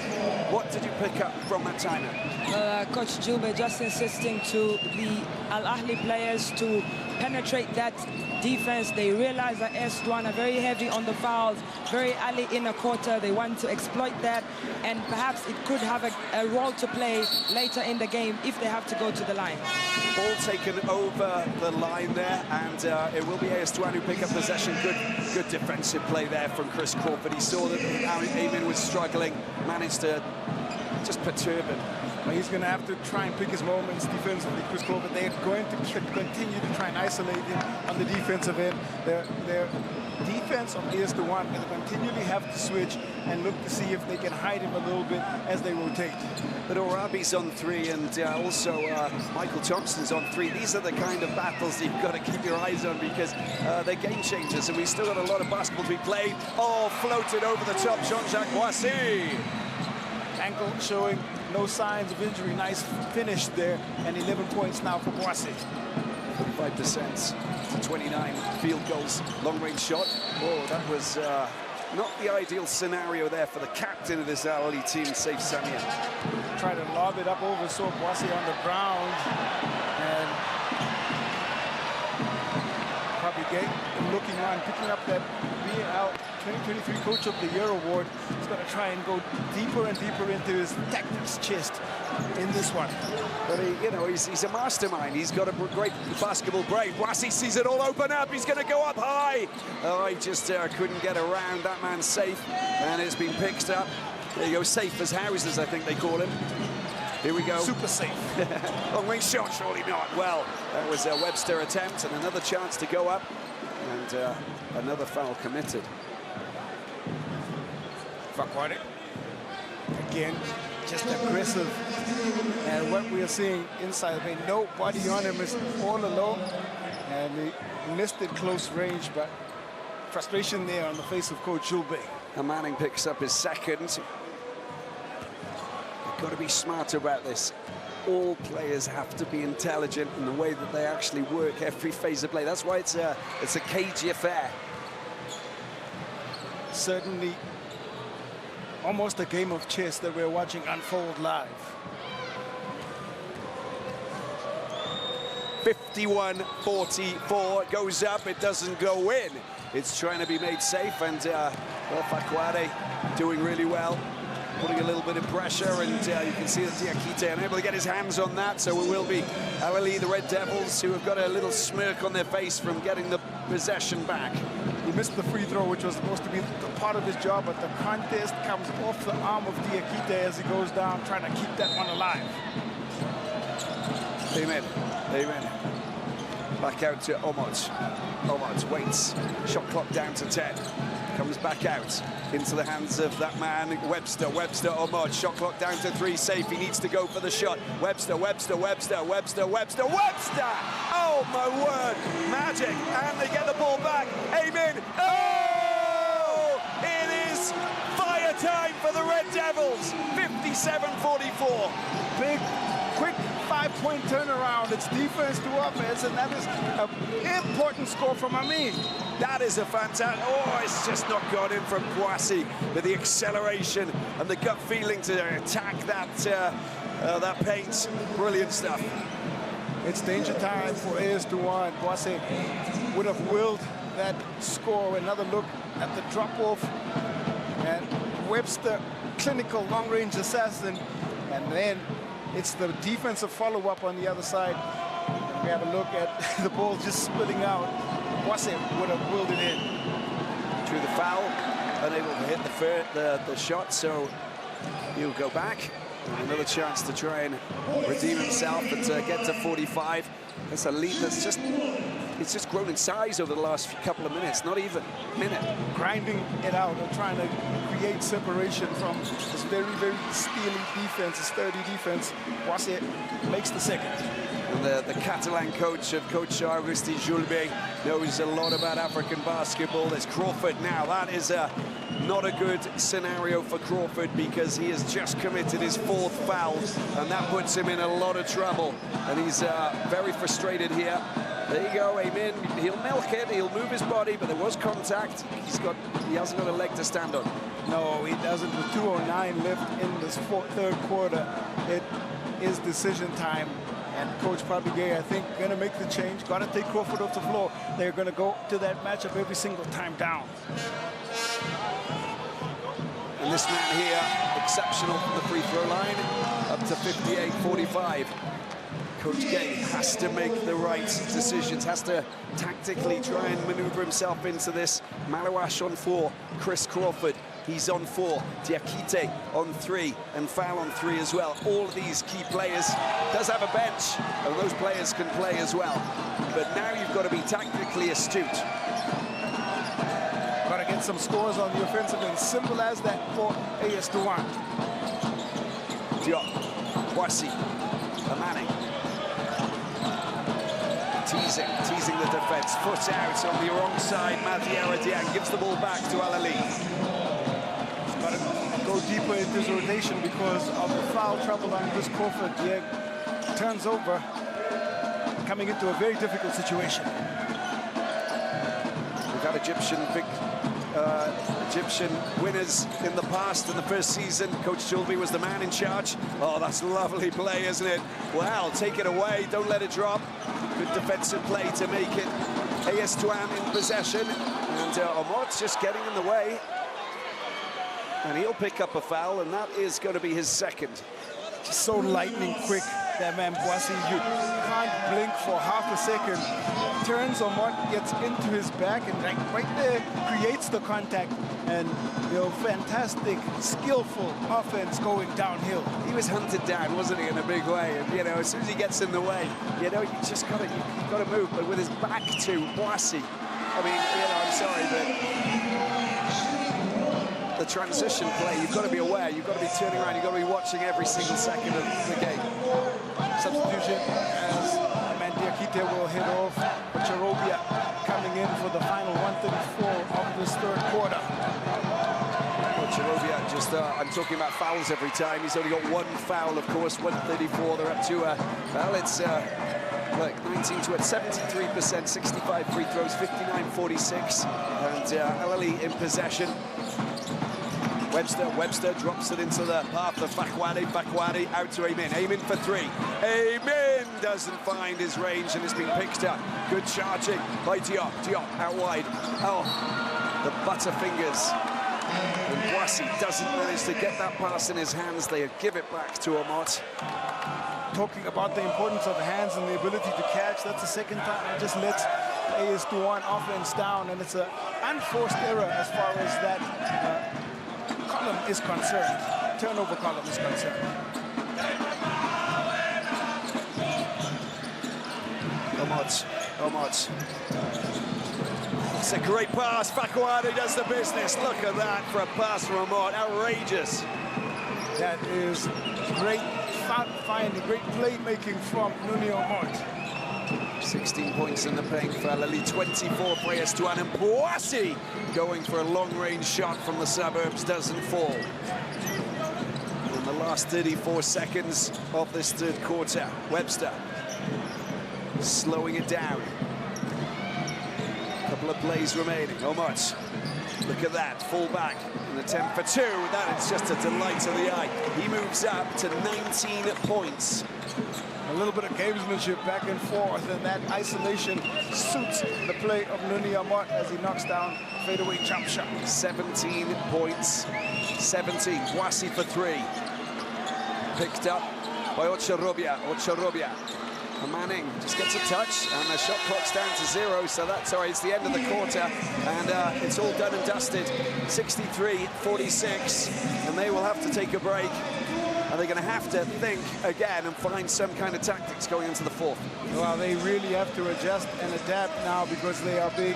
what did you pick up from that timeout? Coach Jube just insisting to the Ahly players to penetrate that defense. They realize that AS Douanes are very heavy on the fouls, very early in a quarter. They want to exploit that, and perhaps it could have a role to play later in the game if they have to go to the line. Ball taken over the line there, and it will be AS Douanes who pick up possession. Good defensive play there from Chris Crawford. He saw that Amin was struggling, managed to just perturb him. Well, he's going to have to try and pick his moments defensively, Chris Crawford. They're going to continue to try and isolate him on the defensive end. Their defense of AS Douanes going to continually have to switch and look to see if they can hide him a little bit as they rotate. But Orabi's on 3, and also Michael Thompson's on 3. These are the kind of battles that you've got to keep your eyes on, because they're game changers, and we've still got a lot of basketball to be played. Oh, floated over the top, Jean-Jacques Boissy. Ankle showing no signs of injury. Nice finish there, and 11 points now for Boissy. 45% to 29 field goals. Long-range shot. Oh, that was not the ideal scenario there for the captain of this Ahly team, Saif Samia. Try to lob it up over, so Boissy on the ground, and probably looking on, picking up that BAL 2023 Coach of the Year award. He's going to try and go deeper and deeper into his tactics chest in this one. But he's a mastermind. He's got a great basketball brain. Boissy sees it all open up. He's going to go up high. Oh, he just couldn't get around. That man's safe, and it's been picked up. There you go, safe as houses, I think they call him. Here we go. Super safe. Long-range shot, surely not. Well, that was a Webster attempt, and another chance to go up, and another foul committed. Fakwari. Again, just aggressive. And what we are seeing inside, I mean, nobody on him, is all alone. And he missed it close range, but frustration there on the face of Coach Jube. And Manning picks up his second. You've got to be smarter about this. All players have to be intelligent in the way that they actually work every phase of play. That's why it's a cagey affair. Certainly almost a game of chess that we're watching unfold live. 51-44, goes up, it doesn't go in. It's trying to be made safe, and well, Fakwade doing really well, putting a little bit of pressure, and you can see that Diakite unable to get his hands on that, so it will be Ahly, the Red Devils, who have got a little smirk on their face from getting the possession back. He missed the free throw, which was supposed to be part of his job, but the contest comes off the arm of Diakite as he goes down, trying to keep that one alive. Amen. Amen. Back out to Omot. Omot waits. Shot clock down to 10. Comes back out into the hands of that man, Webster. Webster, Omot. Shot clock down to 3. Safe. He needs to go for the shot. Webster, Webster, Webster, Webster, Webster, Webster! Oh, my word. Magic. And they get the ball back. Amen. Oh! It is fire time for the Red Devils. 57-44. Big, quick 5-point turnaround. It's defense to offense, and that is an important score from Amin. That is a fantastic... Oh, it's just not got in from Boissy, with the acceleration and the gut feeling to attack that paint. Brilliant stuff. It's danger time for AS Douanes. Boissy would have willed that score. Another look at the drop-off. And Webster, clinical long-range assassin. And then it's the defensive follow-up on the other side. And we have a look at the ball just splitting out. Boissy would have willed it in. Drew the foul, unable to hit the shot, so he'll go back. And another chance to try and redeem himself and get to 45. That's a lead that's just grown in size over the last couple of minutes, not even a minute. Grinding it out and trying to create separation from this very, very steely defense, this sturdy defense. Boissy makes the second. And the Catalan coach, Coach Agustin Julbe, knows a lot about African basketball. There's Crawford now. That is not a good scenario for Crawford because he has just committed his 4th foul, and that puts him in a lot of trouble. And he's very frustrated here. There you go, Amin. He'll milk it, he'll move his body, but there was contact. He hasn't got a leg to stand on. No, he doesn't. With 2:09 left in this third quarter, it is decision time. And Coach Pabigay, I think, going to make the change. Got to take Crawford off the floor. They're going to go to that matchup every single time down. And this man here, exceptional from the free throw line, up to 58-45. Coach Gay has to make the right decisions, has to tactically try and maneuver himself into this. Malawash on 4, Chris Crawford, he's on 4, Diakite on 3, and Foul on 3 as well. All of these key players does have a bench, and those players can play as well. But now you've got to be tactically astute. Got to get some scores on the offensive end. Simple as that for AS Douanes. Diop, Boissy, Amani. Teasing the defense. Foot out on the wrong side. Mathieu Aradian gives the ball back to Ahly. He's got to go deeper into his rotation because of the foul trouble on Chris Crawford. Yeah, turns over, coming into a very difficult situation. We've had Egyptian winners in the past. In the first season, Coach Julbe was the man in charge. Oh, that's lovely play, isn't it? Wow, take it away, don't let it drop. Good defensive play to make it. AS Douanes in possession, and Omot's just getting in the way. And he'll pick up a foul, and that is going to be his 2nd. Just so lightning quick, that man Boissy. You can't blink for half a second. Turns, Omot gets into his back, and right there creates the contact. And, you know, fantastic, skillful offense going downhill. He was hunted down, wasn't he, in a big way? And, you know, as soon as he gets in the way, you know, you've got to move. But with his back to Boissy, I mean, you know, I'm sorry, but the transition play, you've got to be aware, you've got to be turning around, you've got to be watching every single second of the game. Substitution as Diakite will hit off. Charobia coming in for the final 134 of this 3rd quarter. Charobia just, I'm talking about fouls every time. He's only got 1 foul, of course, 134. They're up to, well, it's like 19 to 73%, 65 free throws, 59-46. And Ahly in possession. Webster drops it into the path of Fakwadi out to Amin. Amin for 3. Amin doesn't find his range and it's been picked up. Good charging by Diop. Diop out wide. Oh, the butterfingers. And Boissy doesn't manage to get that pass in his hands. They give it back to Omot. Talking about the importance of hands and the ability to catch, that's the 2nd time I just let AS Douanes offense down, and it's an unforced error as far as that column is concerned. Turnover column is concerned. Omot. It's a great pass. Fakwadi does the business. Look at that for a pass from Omot. Outrageous. That is great finding, great playmaking from Nuni Omot. 16 points in the paint for Ahly, 24 for AS Douanes, and Boissy going for a long-range shot from the suburbs, doesn't fall. In the last 34 seconds of this 3rd quarter, Webster slowing it down. couple of plays remaining. Omot, look at that, full back, an attempt for 2. That is just a delight to the eye. He moves up to 19 points. A little bit of gamesmanship back and forth, and that isolation suits the play of Nuni Amot as he knocks down fadeaway jump shot. 17 points, 17. Boissy for 3. Picked up by Ocharobia. And Manning just gets a touch, and the shot clock's down to 0. So that's sorry, it's the end of the quarter, and it's all done and dusted. 63-46, and they will have to take a break. And they're going to have to think again and find some kind of tactics going into the 4th. Well, they really have to adjust and adapt now because they are being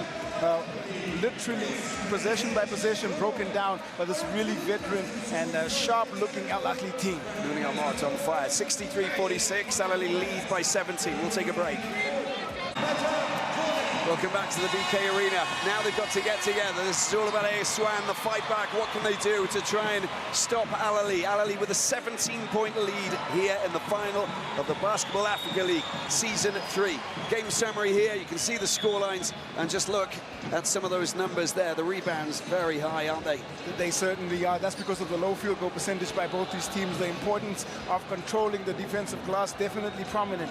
literally possession by possession broken down by this really veteran and sharp-looking Ahly team. Nuni Amot on fire. 63-46. Ahly lead by 17. We'll take a break. Welcome back to the BK Arena. Now they've got to get together. This is all about AS Douanes, the fight back. What can they do to try and stop Ahly? Ahly with a 17-point lead here in the final of the BAL-Africa League Season 3. Game summary here. You can see the scorelines and just look at some of those numbers there. The rebounds very high, aren't they? They certainly are. That's because of the low field goal percentage by both these teams. The importance of controlling the defensive glass definitely prominent.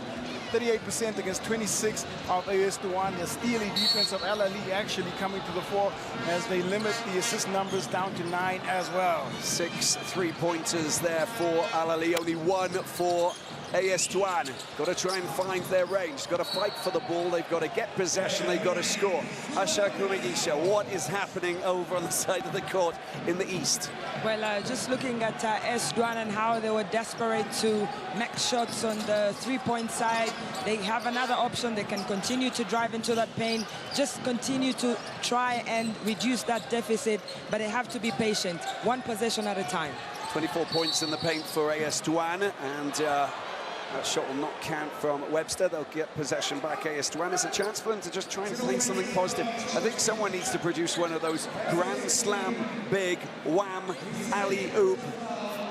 38% against 26 of AS Douanes. The steely defense of Ahly actually coming to the fore as they limit the assist numbers down to 9 as well. 6 3-pointers there for Ahly, only 1 for AS Douanes. Got to try and find their range. Got to fight for the ball. They've got to get possession. They've got to score. Asha Kumigisha, what is happening over on the side of the court in the east? Well, just looking at AS Douanes and how they were desperate to make shots on the 3-point side. They have another option. They can continue to drive into that paint, just continue to try and reduce that deficit, but they have to be patient, 1 possession at a time. 24 points in the paint for AS Douanes, and that shot will not count from Webster. They'll get possession back. AS Douanes. It's a chance for them to just try and find something positive. I think someone needs to produce one of those grand slam, big, wham, alley-oop,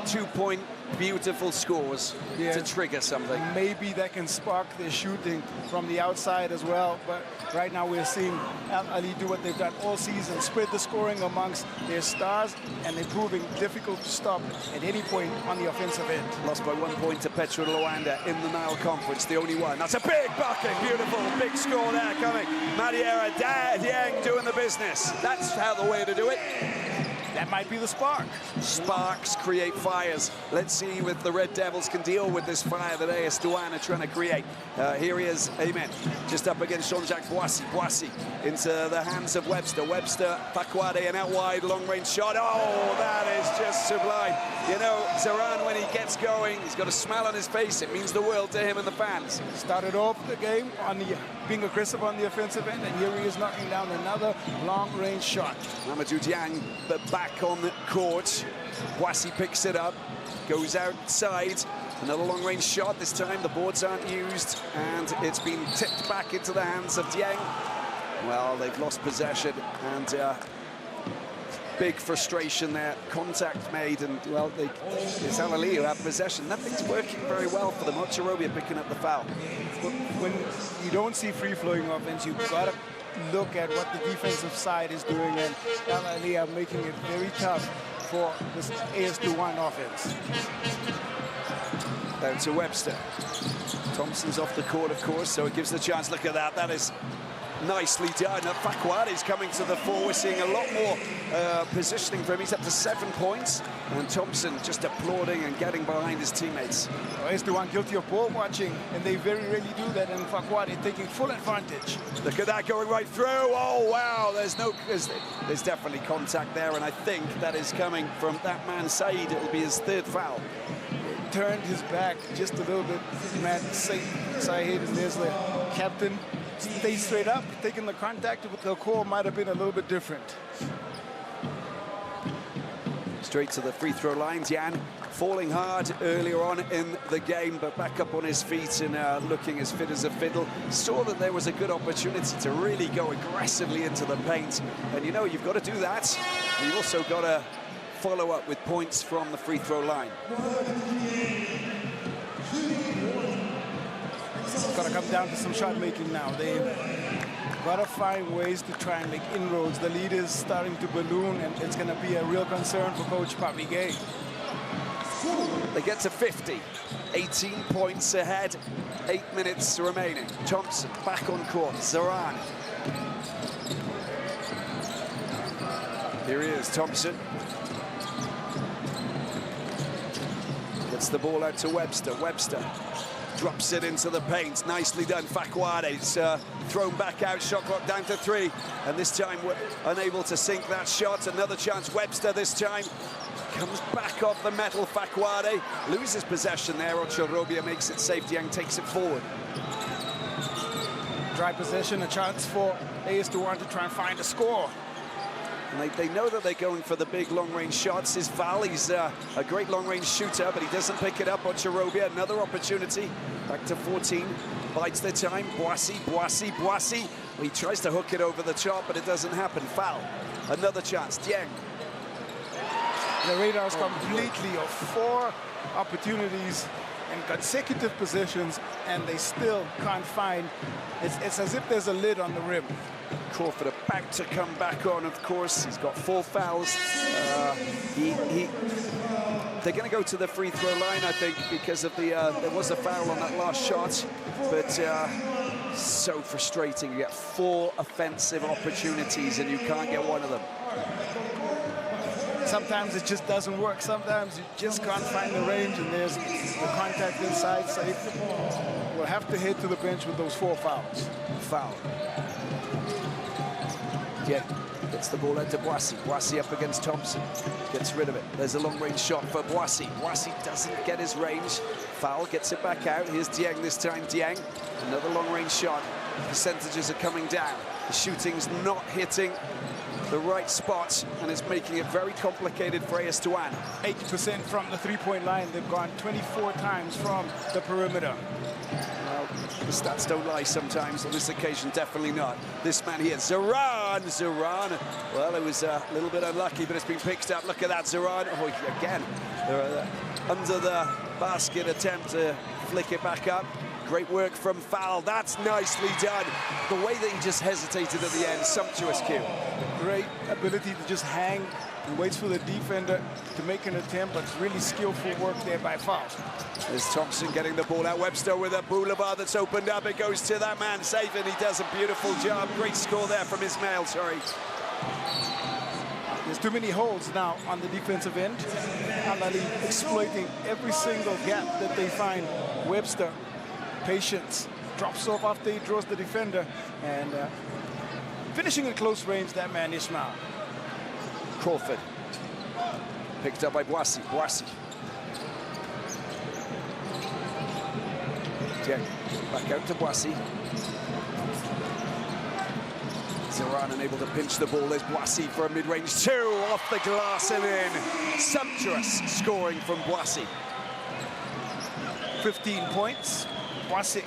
2-point, beautiful scores to trigger something. Maybe that can spark their shooting from the outside as well. But right now we're seeing Ahly do what they've done all season, spread the scoring amongst their stars, and they're proving difficult to stop at any point on the offensive end. Lost by 1 point to Petro Rwanda in the Nile Conference, the only one. That's a big bucket, beautiful, big score there coming. Mariera Dieng doing the business. That's how the way to do it. That might be the spark. Sparks create fires. Let's see if the Red Devils can deal with this fire that AS Douanes are trying to create. Here he is, Amen, just up against Jean-Jacques Boissy. Boissy into the hands of Webster. Webster, Fakwade, an out wide, long-range shot. Oh, that is just sublime. You know, Zaran, when he gets going, he's got a smile on his face. It means the world to him and the fans. Started off the game on being aggressive on the offensive end, and here he is knocking down another long-range shot. Mamadou Dieng, but back on the court. Boissy picks it up, goes outside. Another long-range shot. This time the boards aren't used, and it's been tipped back into the hands of Dieng. Well, they've lost possession, and big frustration there. Contact made, and well, it's Ahly who have possession. Nothing's working very well for them. Ocharobia picking up the foul. When you don't see free-flowing offense, you've got to look at what the defensive side is doing, and Ahly are making it very tough for this AS Douanes offense. Down to Webster. Thompson's off the court, of course, so it gives the chance. Look at that. That is nicely done. Fakwade's coming to the fore. We're seeing a lot more positioning for him. He's up to 7 points. And Thompson just applauding and getting behind his teammates. AS Douanes guilty of ball watching, and they very rarely do that. And Fakwade taking full advantage. Look at that going right through. Oh, wow. There's definitely contact there. And I think that is coming from that man, Said. It'll be his 3rd foul. Turned his back just a little bit. Man, Said, and there's the captain. Stay straight up, taking the contact with the call might have been a little bit different. Straight to the free throw line. Jan falling hard earlier on in the game, but back up on his feet and looking as fit as a fiddle. Saw that there was a good opportunity to really go aggressively into the paint. And you know, you've got to do that. And you've also got to follow up with points from the free throw line. It's got to come down to some shot making now. They got to find ways to try and make inroads. The lead is starting to balloon, and it's going to be a real concern for Coach Papigay. They get to 50, 18 points ahead, 8 minutes remaining. Thompson back on court, Zoran. Here he is, Thompson. Gets the ball out to Webster. Webster drops it into the paint. Nicely done. Fakwade's thrown back out. Shot clock down to 3. And this time we're unable to sink that shot. Another chance. Webster this time comes back off the metal. Fakwade loses possession there. Ochorobia makes it safe. Dieng takes it forward. Dry possession, a chance for AS Douanes to try and find a score. And they know that they're going for the big long-range shots. His Val, he's a great long-range shooter, but he doesn't pick it up. Ochorobia, another opportunity. Back to 14, bites their time. Boissy. He tries to hook it over the top, but it doesn't happen. Foul. Another chance. Dieng. The Raiders completely of 4 opportunities in consecutive positions, and they still can't find. It's as if there's a lid on the rim. Crawford about to come back on, of course. He's got 4 fouls. They're going to go to the free throw line, I think, because of the there was a foul on that last shot. But so frustrating. You get 4 offensive opportunities and you can't get one of them. Sometimes it just doesn't work. Sometimes you just can't find the range, and there's the contact inside. So we'll have to head to the bench with those 4 fouls. Foul. Yeah, gets the ball out to Boissy. Boissy up against Thompson. Gets rid of it. There's a long-range shot for Boissy. Boissy doesn't get his range. Foul, gets it back out. Here's Dieng this time. Dieng, another long-range shot. Percentages are coming down. The shooting's not hitting the right spot, and it's making it very complicated for AS Douanes. 80% from the three-point line. They've gone 24 times from the perimeter. Well, the stats don't lie sometimes. On this occasion, definitely not. This man here, Zoran. Well, it was a little bit unlucky, but it's been picked up. Look at that, Zoran. Oh, again, under the basket attempt to flick it back up. Great work from Foul. That's nicely done. The way that he just hesitated at the end, sumptuous cue. Great ability to just hang and waits for the defender to make an attempt, but it's really skillful work there by Foul. There's Thompson getting the ball out. Webster with a boulevard that's opened up. It goes to that man, safe, and he does a beautiful job. Great score there from Ismail, sorry. There's too many holes now on the defensive end. Ahly exploiting every single gap that they find. Webster, patience, drops off after he draws the defender, and finishing at close range, that man Ismail. Crawford, picked up by Boissy. Dieng, back out to Boissy. Zoran unable to pinch the ball. There's Boissy for a mid-range 2, off the glass and in. Sumptuous scoring from Boissy. 15 points. Boissy,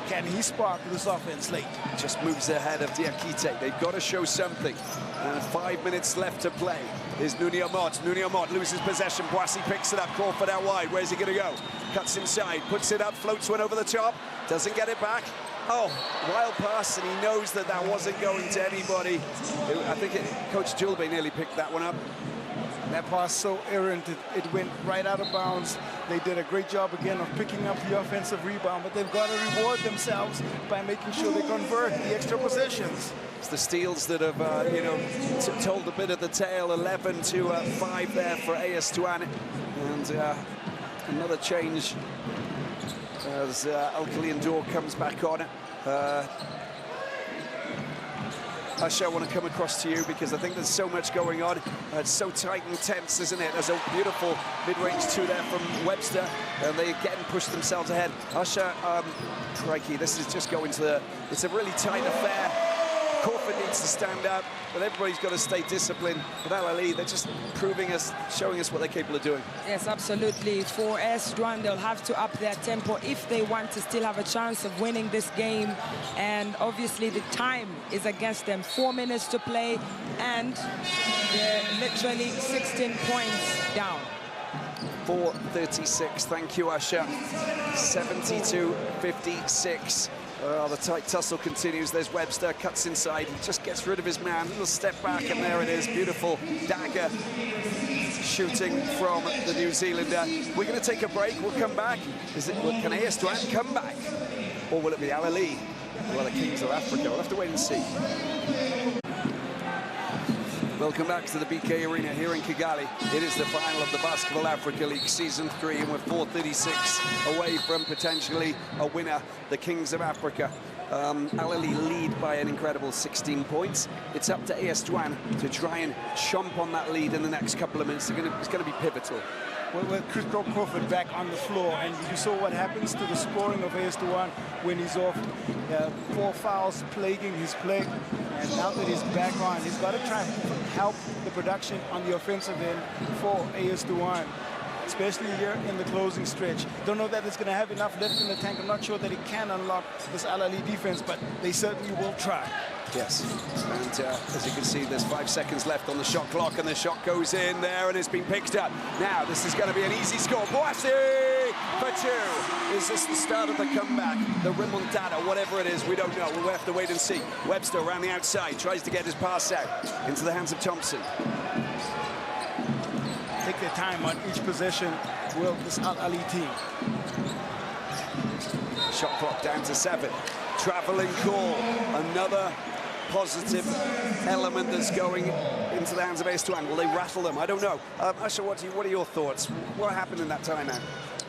can he spark this offense late? Just moves ahead of Diakite. They've got to show something. And 5 minutes left to play. Here's Nuni Amot loses possession. Boissy picks it up. Crawford out wide. Where's he going to go? Cuts inside, puts it up, floats one over the top. Doesn't get it back. Oh, wild pass, and he knows that that wasn't going to anybody. I think Coach Julbe nearly picked that one up. That pass so errant, it went right out of bounds. They did a great job again of picking up the offensive rebound, but they've got to reward themselves by making sure they convert the extra possessions. It's the steals that have, told a bit of the tale. 11 to 5 there for AS Douanes, and another change as Alkali Ndour comes back on. Asha, I want to come across to you because I think there's so much going on. It's so tight and tense, isn't it? There's a beautiful mid-range 2 there from Webster, and they again push themselves ahead. Asha, crikey, this is just going to it's a really tight affair. Crawford needs to stand up, but everybody's got to stay disciplined. But Ahly, they're just showing us what they're capable of doing. Yes, absolutely. For AS Douanes, they'll have to up their tempo if they want to still have a chance of winning this game. And obviously, the time is against them. 4 minutes to play, and they're literally 16 points down. 4:36. Thank you, Asha. 72-56. Oh, the tight tussle continues. There's Webster, cuts inside, he just gets rid of his man, little step back, and there it is, beautiful dagger shooting from the New Zealander. We're going to take a break, we'll come back. Can AS Douanes come back? Or will it be Ahly? Well, the Kings of Africa, we'll have to wait and see. Welcome back to the BK Arena here in Kigali. It is the final of the Basketball Africa League Season 3, and we're 4:36 away from potentially a winner, the Kings of Africa. Ahly lead by an incredible 16 points. It's up to AS Douanes to try and chomp on that lead in the next couple of minutes. It's going to be pivotal. With Chris Crawford back on the floor, and you saw what happens to the scoring of AS Douanes when he's off. 4 fouls plaguing his play, and now that he's back on, he's got to try and help the production on the offensive end for AS Douanes, especially here in the closing stretch. Don't know that it's going to have enough left in the tank. I'm not sure that he can unlock this Ahly defense, but they certainly will try. Yes, and as you can see, there's 5 seconds left on the shot clock, and the shot goes in there, and it's been picked up. Now, this is going to be an easy score. Boissy for 2. Is this the start of the comeback? The remontada, whatever it is, we don't know. We'll have to wait and see. Webster around the outside, tries to get his pass out into the hands of Thompson. Take their time on each possession, will this Ahly team. Shot clock down to 7. Traveling call, another positive element that's going into the hands of AS Douanes. Will they rattle them? I don't know. Asha, what are your thoughts? What happened in that timeout?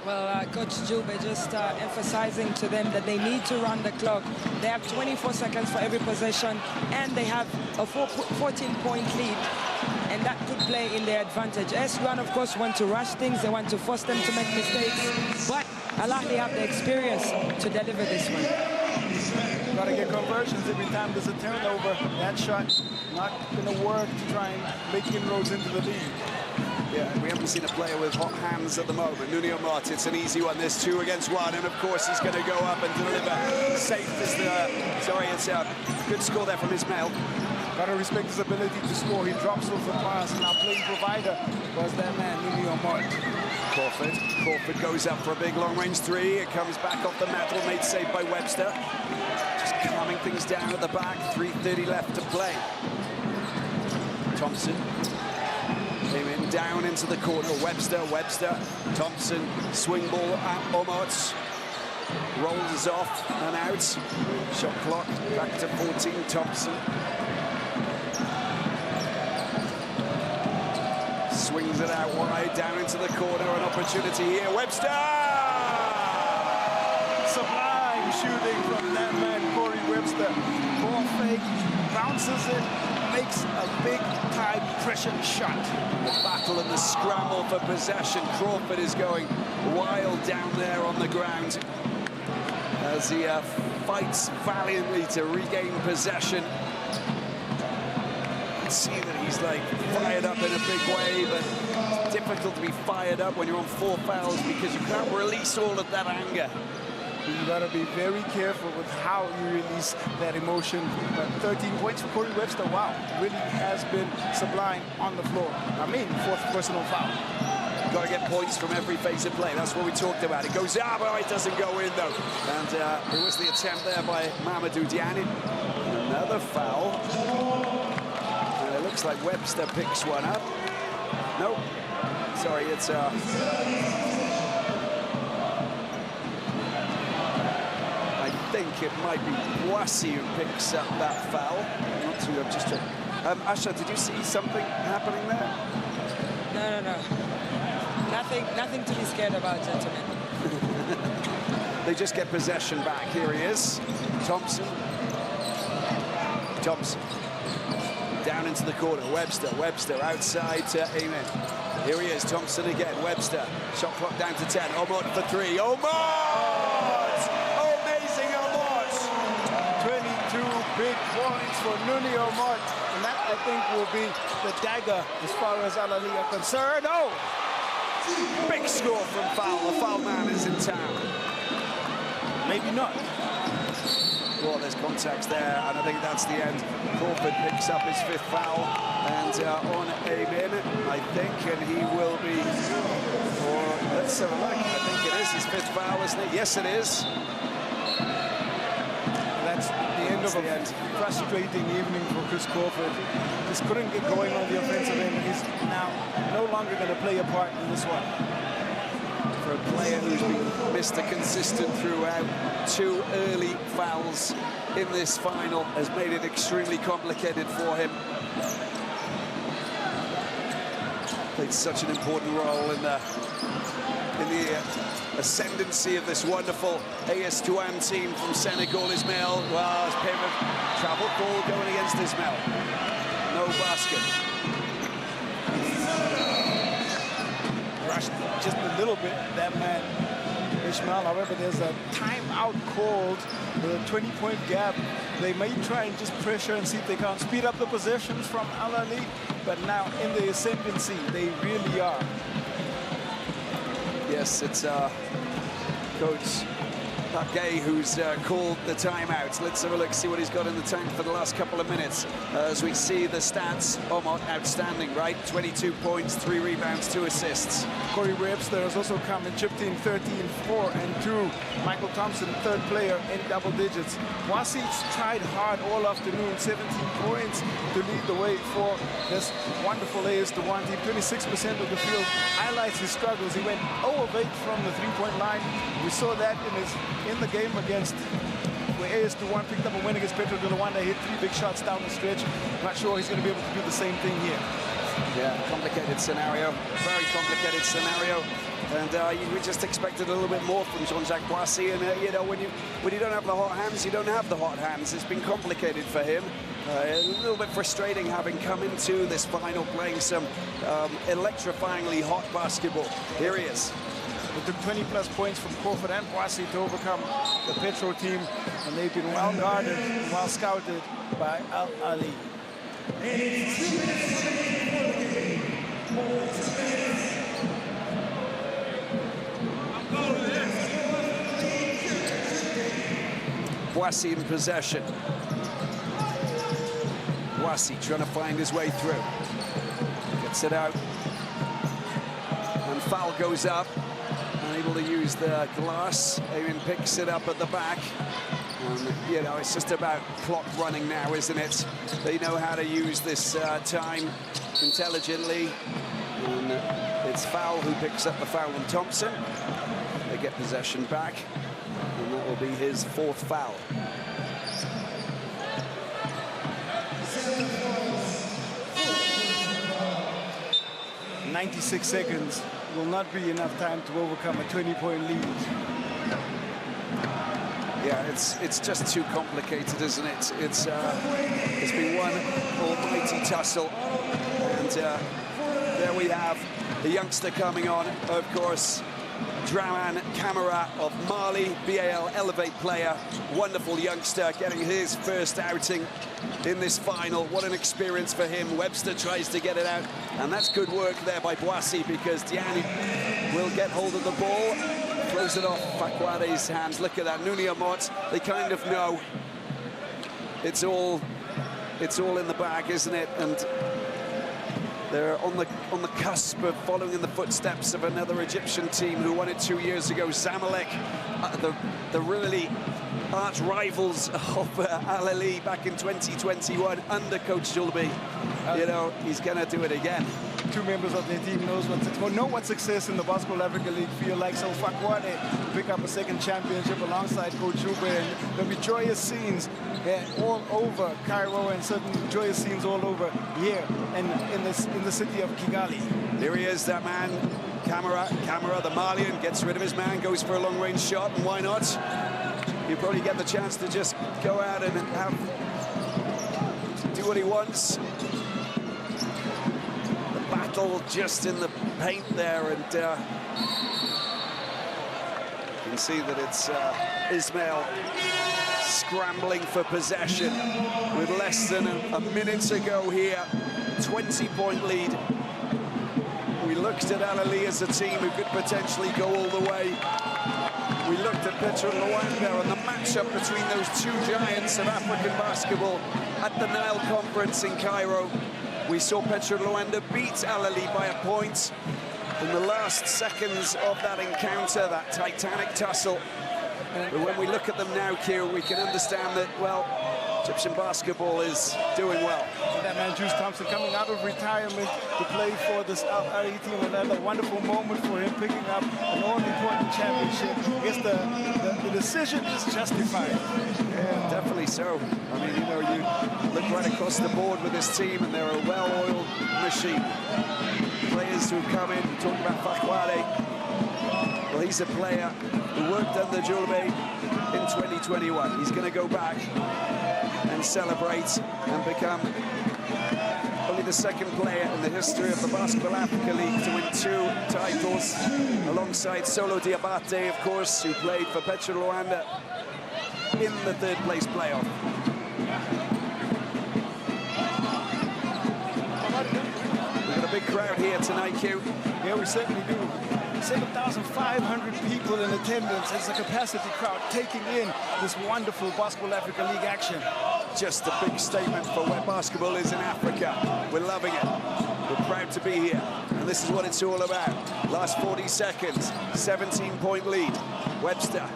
Well, Coach Jube just emphasizing to them that they need to run the clock. They have 24 seconds for every possession, and they have a 14-point lead, and that could play in their advantage. AS Douanes, of course, want to rush things. They want to force them to make mistakes, but Ahly have the experience to deliver this one. Got to get conversions every time there's a turnover. That shot not going to work to try and make inroads into the lead. Yeah, we haven't seen a player with hot hands at the moment. Nuno Mart, it's an easy one. There's 2 against 1, and of course he's going to go up and deliver. Safe as the... Sorry, it's a good score there from Ismail. Got to respect his ability to score. He drops off the pass. Now playing provider was that man, Nuno Mart. Crawford goes up for a big long-range 3. It comes back off the metal, made safe by Webster. Just calming things down at the back. 3:30 left to play. Thompson came in down into the corner. Webster, Thompson, swing ball at Omot. Rolls off and out. Shot clock back to 14. Thompson swings it out wide, down into the corner. An opportunity here. Webster! Sublime shooting from that man, Corey Webster. Ball fake, bounces it, makes a big-time pressure shot. The battle and the scramble for possession. Crawford is going wild down there on the ground as he fights valiantly to regain possession. See that he's like fired up in a big way, but it's difficult to be fired up when you're on 4 fouls because you can't release all of that anger. You got to be very careful with how you release that emotion. But 13 points for Corey Webster. Wow, really has been sublime on the floor. I mean, 4th personal foul. Got to get points from every phase of play. That's what we talked about. It goes out, but it doesn't go in though. And it was the attempt there by Mamadou Diagne. Another foul. And it looks like Webster picks one up. No, sorry, it's I think it might be Boissy who picks up that foul. Not too, I'm just checking. Asha, did you see something happening there? No. Nothing to be scared about, gentlemen. They just get possession back. Here he is. Thompson. Down into the corner. Webster outside to Amen. Here he is. Thompson again. Webster. Shot clock down to 10. Omot for 3. Omot! Amazing Omot! 22 big points for Nuno Omot. And that, I think, will be the dagger as far as Ahly are concerned. Oh! Big score from Foul. The foul man is in town. Maybe not. Well, there's contacts there, and I think that's the end. Crawford picks up his 5th foul, and on Amen, I think, and he will be, let's have a look. I think it is his 5th foul, isn't it? Yes, it is. of a frustrating evening for Chris Crawford. Just couldn't get going on the offensive end. He's now no longer going to play a part in this one. For a player who's been Mr. Consistent throughout, 2 early fouls in this final has made it extremely complicated for him. Played such an important role in the ascendancy of this wonderful AS Douanes team from Senegal. Ismail, well, it's pivot, travel ball going against Ismail. No basket. Rushed just a little bit, that man, Ismail. However, there's a timeout called with a 20-point gap. They may try and just pressure and see if they can't speed up the possessions from Ahly, but now in the ascendancy, they really are. Yes, it's Coach Pake who's called the timeout. Let's have a look, see what he's got in the tank for the last couple of minutes. As we see the stats, outstanding, right? 22 points, 3 rebounds, 2 assists. Corey Webster has also come and chipped in 13, 4 and 2. Michael Thompson, 3rd player in double digits. Wasit's tried hard all afternoon, 17 points to lead the way for this wonderful AS Douanes team. 26% of the field highlights his struggles. He went 0 of 8 from the 3-point line. We saw that in the game against where AS Douanes picked up a win against Petro de Rwanda. Hit 3 big shots down the stretch. Not sure he's going to be able to do the same thing here. Yeah, complicated scenario, very complicated scenario, and we just expected a little bit more from Jean-Jacques Boissy. And you know, when you don't have the hot hands, you don't have the hot hands. It's been complicated for him. A little bit frustrating having come into this final playing some electrifyingly hot basketball. Here he is. It took 20+ points from Crawford and Boissy to overcome the Petro team, and they've been well guarded and well scouted by Ahly. Boissy in possession. Boissy trying to find his way through. Gets it out. And foul goes up. Unable to use the glass. Eamon picks it up at the back. And, you know, it's just about clock running now, isn't it? They know how to use this time intelligently. And it's Foul who picks up the foul on Thompson. They get possession back. And that will be his 4th foul. – 96 seconds will not be enough time to overcome a 20-point lead. Yeah, it's just too complicated, isn't it? It's been one almighty tussle, and there we have the youngster coming on, of course, Douanes Camara of Mali, BAL Elevate player, wonderful youngster, getting his first outing in this final. What an experience for him. Webster tries to get it out, and that's good work there by Boissy, because Diani will get hold of the ball, throws it off Fakwade's hands. Look at that, Nunia Mott, they kind of know it's all in the bag, isn't it? And they're on the cusp of following in the footsteps of another Egyptian team who won it 2 years ago, Zamalek, the really arch rivals of Ahly back in 2021 under Coach Julbi. You know, he's going to do it again. 2 members of their team know what success in the BAL-Africa League feel like. So Fakwade pick up a 2nd championship alongside Coach Julbi, and there'll be joyous scenes all over Cairo, and certain joyous scenes all over here in the city of Kigali. Here he is, that man, Camara, the Malian, gets rid of his man, goes for a long-range shot, and why not? He'll probably get the chance to just go out and do what he wants. The battle just in the paint there, and you can see that it's Ismail scrambling for possession with less than a minute to go here. 20-point lead. We looked at Ahly as a team who could potentially go all the way. We looked at Petro Rwanda and the matchup between those 2 giants of African basketball at the Nile Conference in Cairo. We saw Petro Rwanda beat Ahly by a point in the last seconds of that encounter, that titanic tussle. But when we look at them now, Kieran, we can understand that, well, Egyptian basketball is doing well. That man, Juice Thompson, coming out of retirement to play for this Ahly team. Another wonderful moment for him, picking up an all-important championship. I guess the decision is justified. Yeah, definitely so. I mean, you know, you look right across the board with this team, and they're a well-oiled machine. Players who've come in, talking about Fakwade. Well, he's a player who worked under Julbe in 2021. He's going to go back and celebrate and become only the second player in the history of the BAL-Africa League to win 2 titles, alongside Solo Diabate, of course, who played for Petro Rwanda in the third-place playoff. We've got a big crowd here tonight, Q. Yeah, we certainly do. 7,500 people in attendance. It's a capacity crowd taking in this wonderful BAL-Africa League action. Just a big statement for where basketball is in Africa. We're loving it. We're proud to be here. And this is what it's all about. Last 40 seconds, 17-point lead. Webster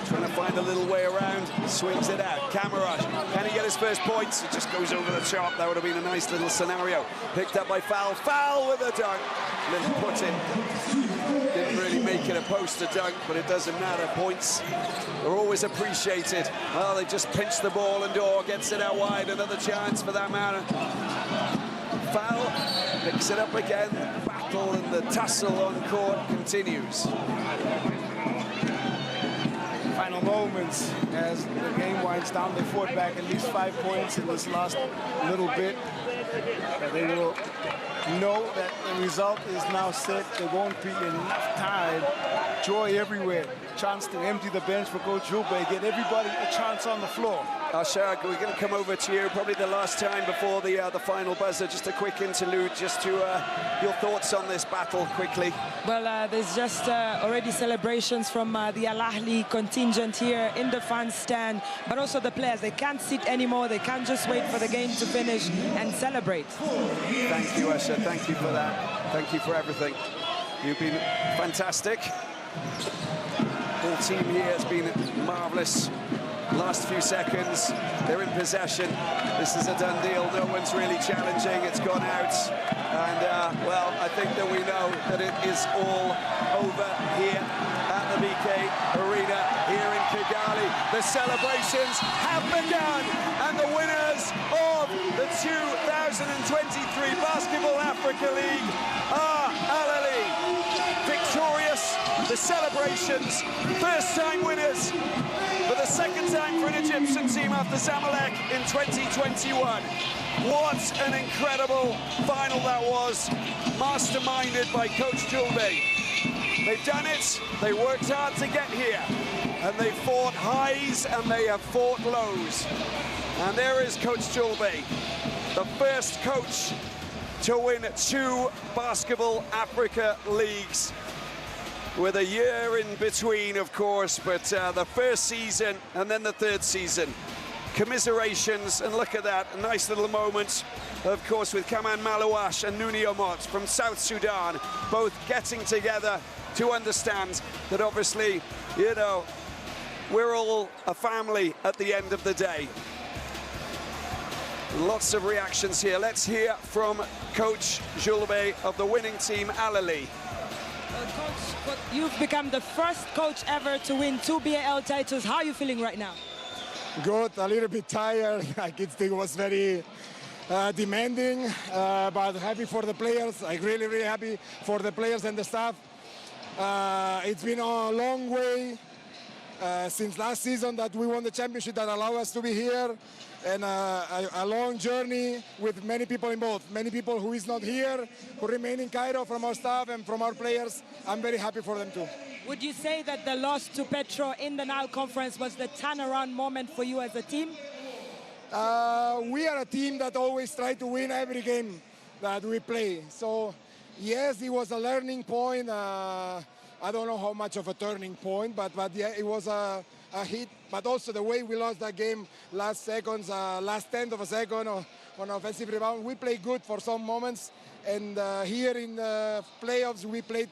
trying to find a little way around, swings it out. Camaraj, can he get his first points? It just goes over the top. That would have been a nice little scenario. Picked up by Foul. Foul with a dunk. Little put in. Didn't really make it a poster dunk, but it doesn't matter. Points are always appreciated. Well, they just pinch the ball, and Dor gets it out wide. Another chance for that matter. Foul, picks it up again. The battle and the tussle on court continues. Final moments as the game winds down. They fought back at least 5 points in this last little bit. They will know that the result is now set. There won't be enough time. Joy everywhere. Chance to empty the bench for Coach Julbe, get everybody a chance on the floor. Ashak, we're going to come over to you, probably the last time before the final buzzer. Just a quick interlude, just to your thoughts on this battle quickly. Well, there's just already celebrations from the Ahly contingent here in the fan stand, but also the players. They can't sit anymore. They can't just wait for the game to finish and celebrate. Thank you, Asha. Thank you for that. Thank you for everything. You've been fantastic. The whole team here has been marvellous. Last few seconds, they're in possession. This is a done deal. No one's really challenging. It's gone out. And, well, I think that we know that it is all over here at the BK Arena here in Kigali. The celebrations have begun, and the winners of the 2023 BAL-Africa League are Ahly. Victorious, the celebrations, first-time winners for the second time for an Egyptian team after Zamalek in 2021. What an incredible final that was, masterminded by Coach Julbe. They've done it, they worked hard to get here, and they fought highs and they have fought lows. And there is Coach Julbe, the first coach to win 2 BAL-Africa leagues, with a year in between, of course, but the first season and then the third season. Commiserations, and look at that, a nice little moment, of course, with Kaman Malawash and Nouni Omot from South Sudan, both getting together to understand that obviously, you know, we're all a family at the end of the day. Lots of reactions here. Let's hear from Coach Julbe of the winning team, Ahly. Coach, you've become the first coach ever to win 2 BAL titles. How are you feeling right now? Good, a little bit tired. I think it was very demanding, but happy for the players. I'm really, really happy for the players and the staff. It's been a long way since last season that we won the championship that allowed us to be here, and a long journey with many people involved, many people who is not here, who remain in Cairo from our staff and from our players. I'm very happy for them too. Would you say that the loss to Petro in the Nile Conference was the turnaround moment for you as a team? We are a team that always try to win every game that we play. So yes, it was a learning point. I don't know how much of a turning point, but yeah, it was a hit. But also the way we lost that game, last seconds, last tenth of a second on offensive rebound. We played good for some moments, and here in the playoffs we played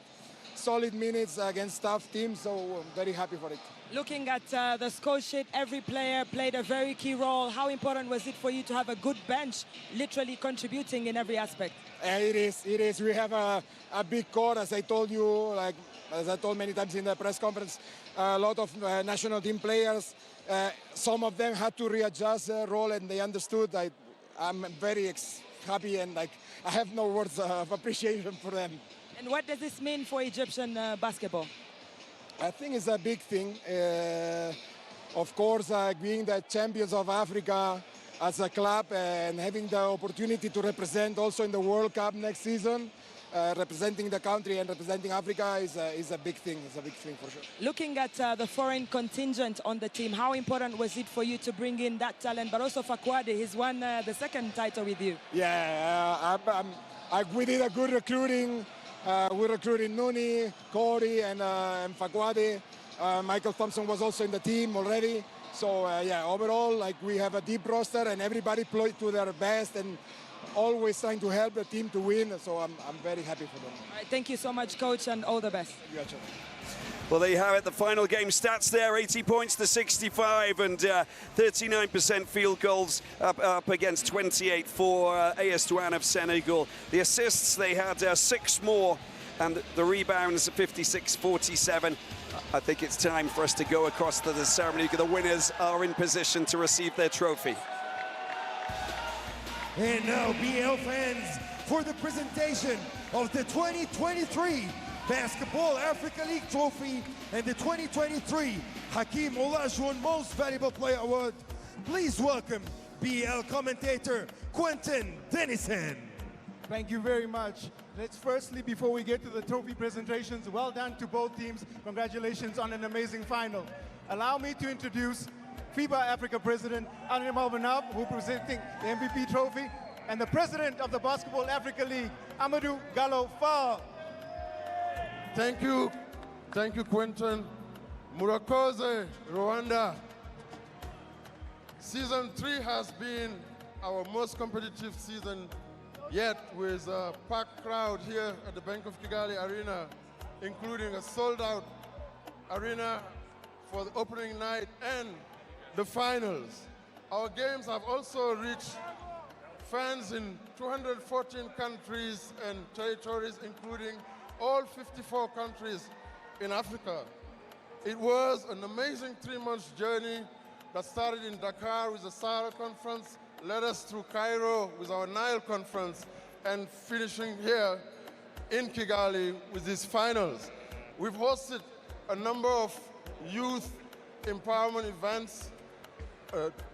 solid minutes against tough teams, so I'm very happy for it. Looking at the score sheet, every player played a very key role. How important was it for you to have a good bench, literally contributing in every aspect? It is. We have a big core, as I told you, like as I told many times in the press conference, a lot of national team players. Some of them had to readjust their role, and they understood. I'm very happy, and like I have no words of appreciation for them. And what does this mean for Egyptian basketball? I think it's a big thing. Of course, being the champions of Africa as a club and having the opportunity to represent also in the World Cup next season, representing the country and representing Africa is a big thing. It's a big thing for sure. Looking at the foreign contingent on the team, how important was it for you to bring in that talent, but also Fakwade? He's won the second title with you. Yeah, we did a good recruiting. We recruited Nuni, Corey, and Fakwade. Michael Thompson was also in the team already. So yeah, overall, like we have a deep roster, and everybody played to their best and always trying to help the team to win. So I'm very happy for them. All right, thank you so much, Coach, and all the best. Gotcha. Well, there you have it, the final game stats there, 80 points to 65 and 39% field goals up against 28 for AS Douanes of Senegal. The assists, they had 6 more, and the rebounds 56-47. I think it's time for us to go across to the ceremony. The winners are in position to receive their trophy. And now, BL fans, for the presentation of the 2023 Basketball Africa League Trophy and the 2023 Hakeem Olajuwon Most Valuable Player Award, please welcome BL commentator Quentin Dennison. Thank you very much. Let's firstly, before we get to the trophy presentations, well done to both teams. Congratulations on an amazing final. Allow me to introduce FIBA Africa President Ahly who presenting the MVP trophy, and the President of the Basketball Africa League, Amadou Gallo Fall. Thank you, Quentin. Murakoze, Rwanda. Season 3 has been our most competitive season yet, with a packed crowd here at the Bank of Kigali Arena, including a sold-out arena for the opening night and the finals. Our games have also reached fans in 214 countries and territories, including all 54 countries in Africa. It was an amazing 3-month journey that started in Dakar with the Sahara Conference, led us through Cairo with our Nile Conference, and finishing here in Kigali with these finals. We've hosted a number of youth empowerment events,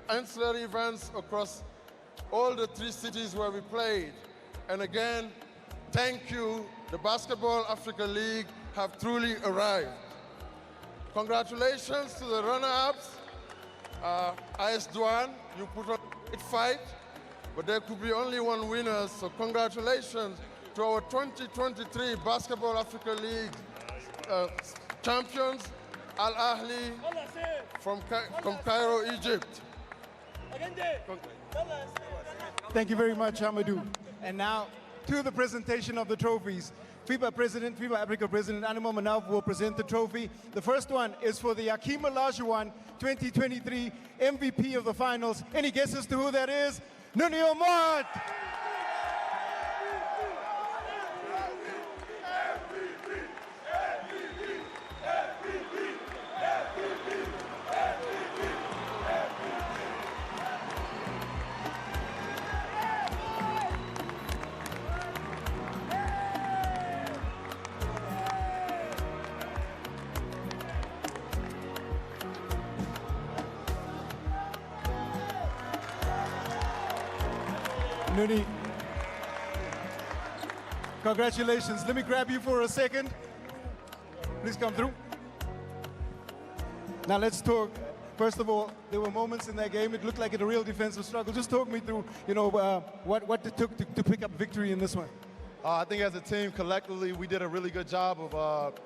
ancillary events across all the 3 cities where we played. And again, thank you. The Basketball Africa League have truly arrived. Congratulations to the runner-ups. AS Douanes, you put up a great fight, but there could be only one winner, so congratulations to our 2023 Basketball Africa League champions, Ahly from Cairo, Egypt. Thank you very much, Amadou. And now, to the presentation of the trophies. FIBA Africa President Ahly Manav will present the trophy. The first one is for the Hakeem Olajuwon 2023 MVP of the finals. Any guesses to who that is? Nuni Omot! Nuni, congratulations. Let me grab you for a second. Please come through. Now let's talk. First of all, there were moments in that game, it looked like a real defensive struggle. Just talk me through, what it took to pick up victory in this one. I think as a team, collectively, we did a really good job of,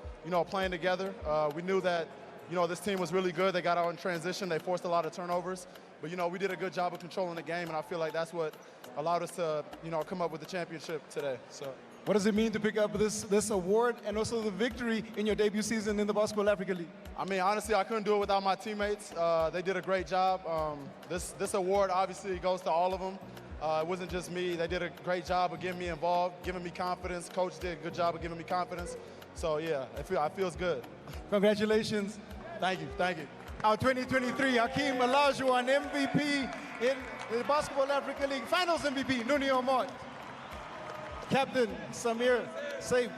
playing together. We knew that, this team was really good. They got out in transition. They forced a lot of turnovers. But, we did a good job of controlling the game, and I feel like that's what allowed us to, come up with the championship today. So. What does it mean to pick up this award and also the victory in your debut season in the Basketball Africa League? I mean, honestly, I couldn't do it without my teammates. They did a great job. This award obviously goes to all of them. It wasn't just me. They did a great job of getting me involved, giving me confidence. Coach did a good job of giving me confidence. So yeah, it feels good. Congratulations. Thank you, thank you. Our 2023 Hakeem Olajuwon MVP in the Basketball Africa League Finals MVP, Nuni Omot. Captain Samir Saif.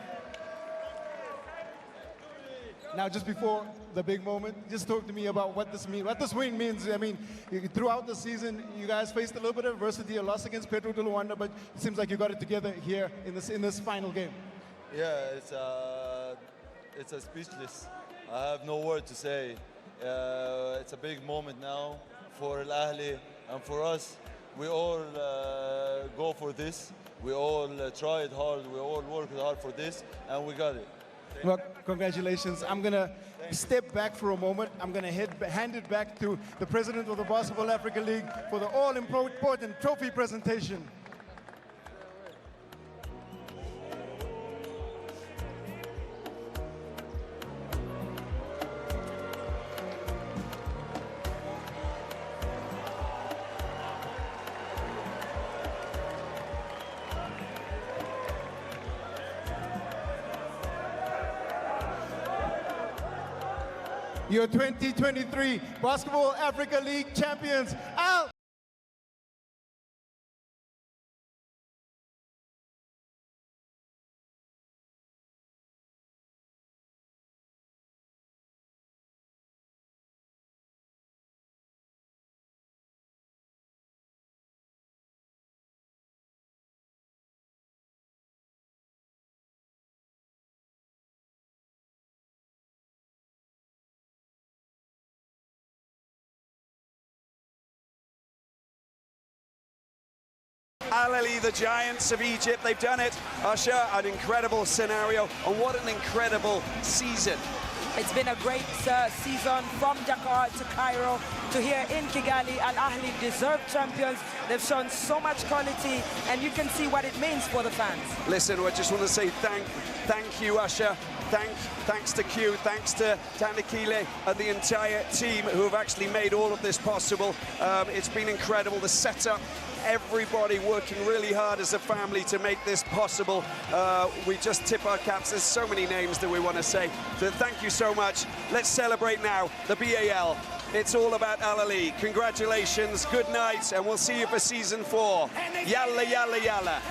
Now, just before the big moment, just talk to me about what this means, what this win means. I mean, throughout the season, you guys faced a little bit of adversity, a loss against Petro de Rwanda, but it seems like you got it together here in this final game. Yeah, it's a speechless. I have no word to say. It's a big moment now for Ahly and for us. We all go for this. We all tried hard. We all worked hard for this, and we got it. Well, congratulations. I'm going to step back for a moment. I'm going to hand it back to the president of the Basketball Africa League for the all-important trophy presentation. Your 2023 Basketball Africa League champions, Al. Ahly, the Giants of Egypt, they've done it. Usher, an incredible scenario, and what an incredible season. It's been a great season from Dakar to Cairo to here in Kigali. Ahly deserved champions. They've shown so much quality, and you can see what it means for the fans. Listen, I just want to say thank you, Usher. Thanks to Q, thanks to Tanikile and the entire team who have actually made all of this possible. It's been incredible, the setup, everybody working really hard as a family to make this possible. We just tip our caps. There's so many names that we want to say. So thank you so much. Let's celebrate now the BAL. It's all about Ahly. Congratulations, good night, and we'll see you for season 4. Yalla, yalla, yalla.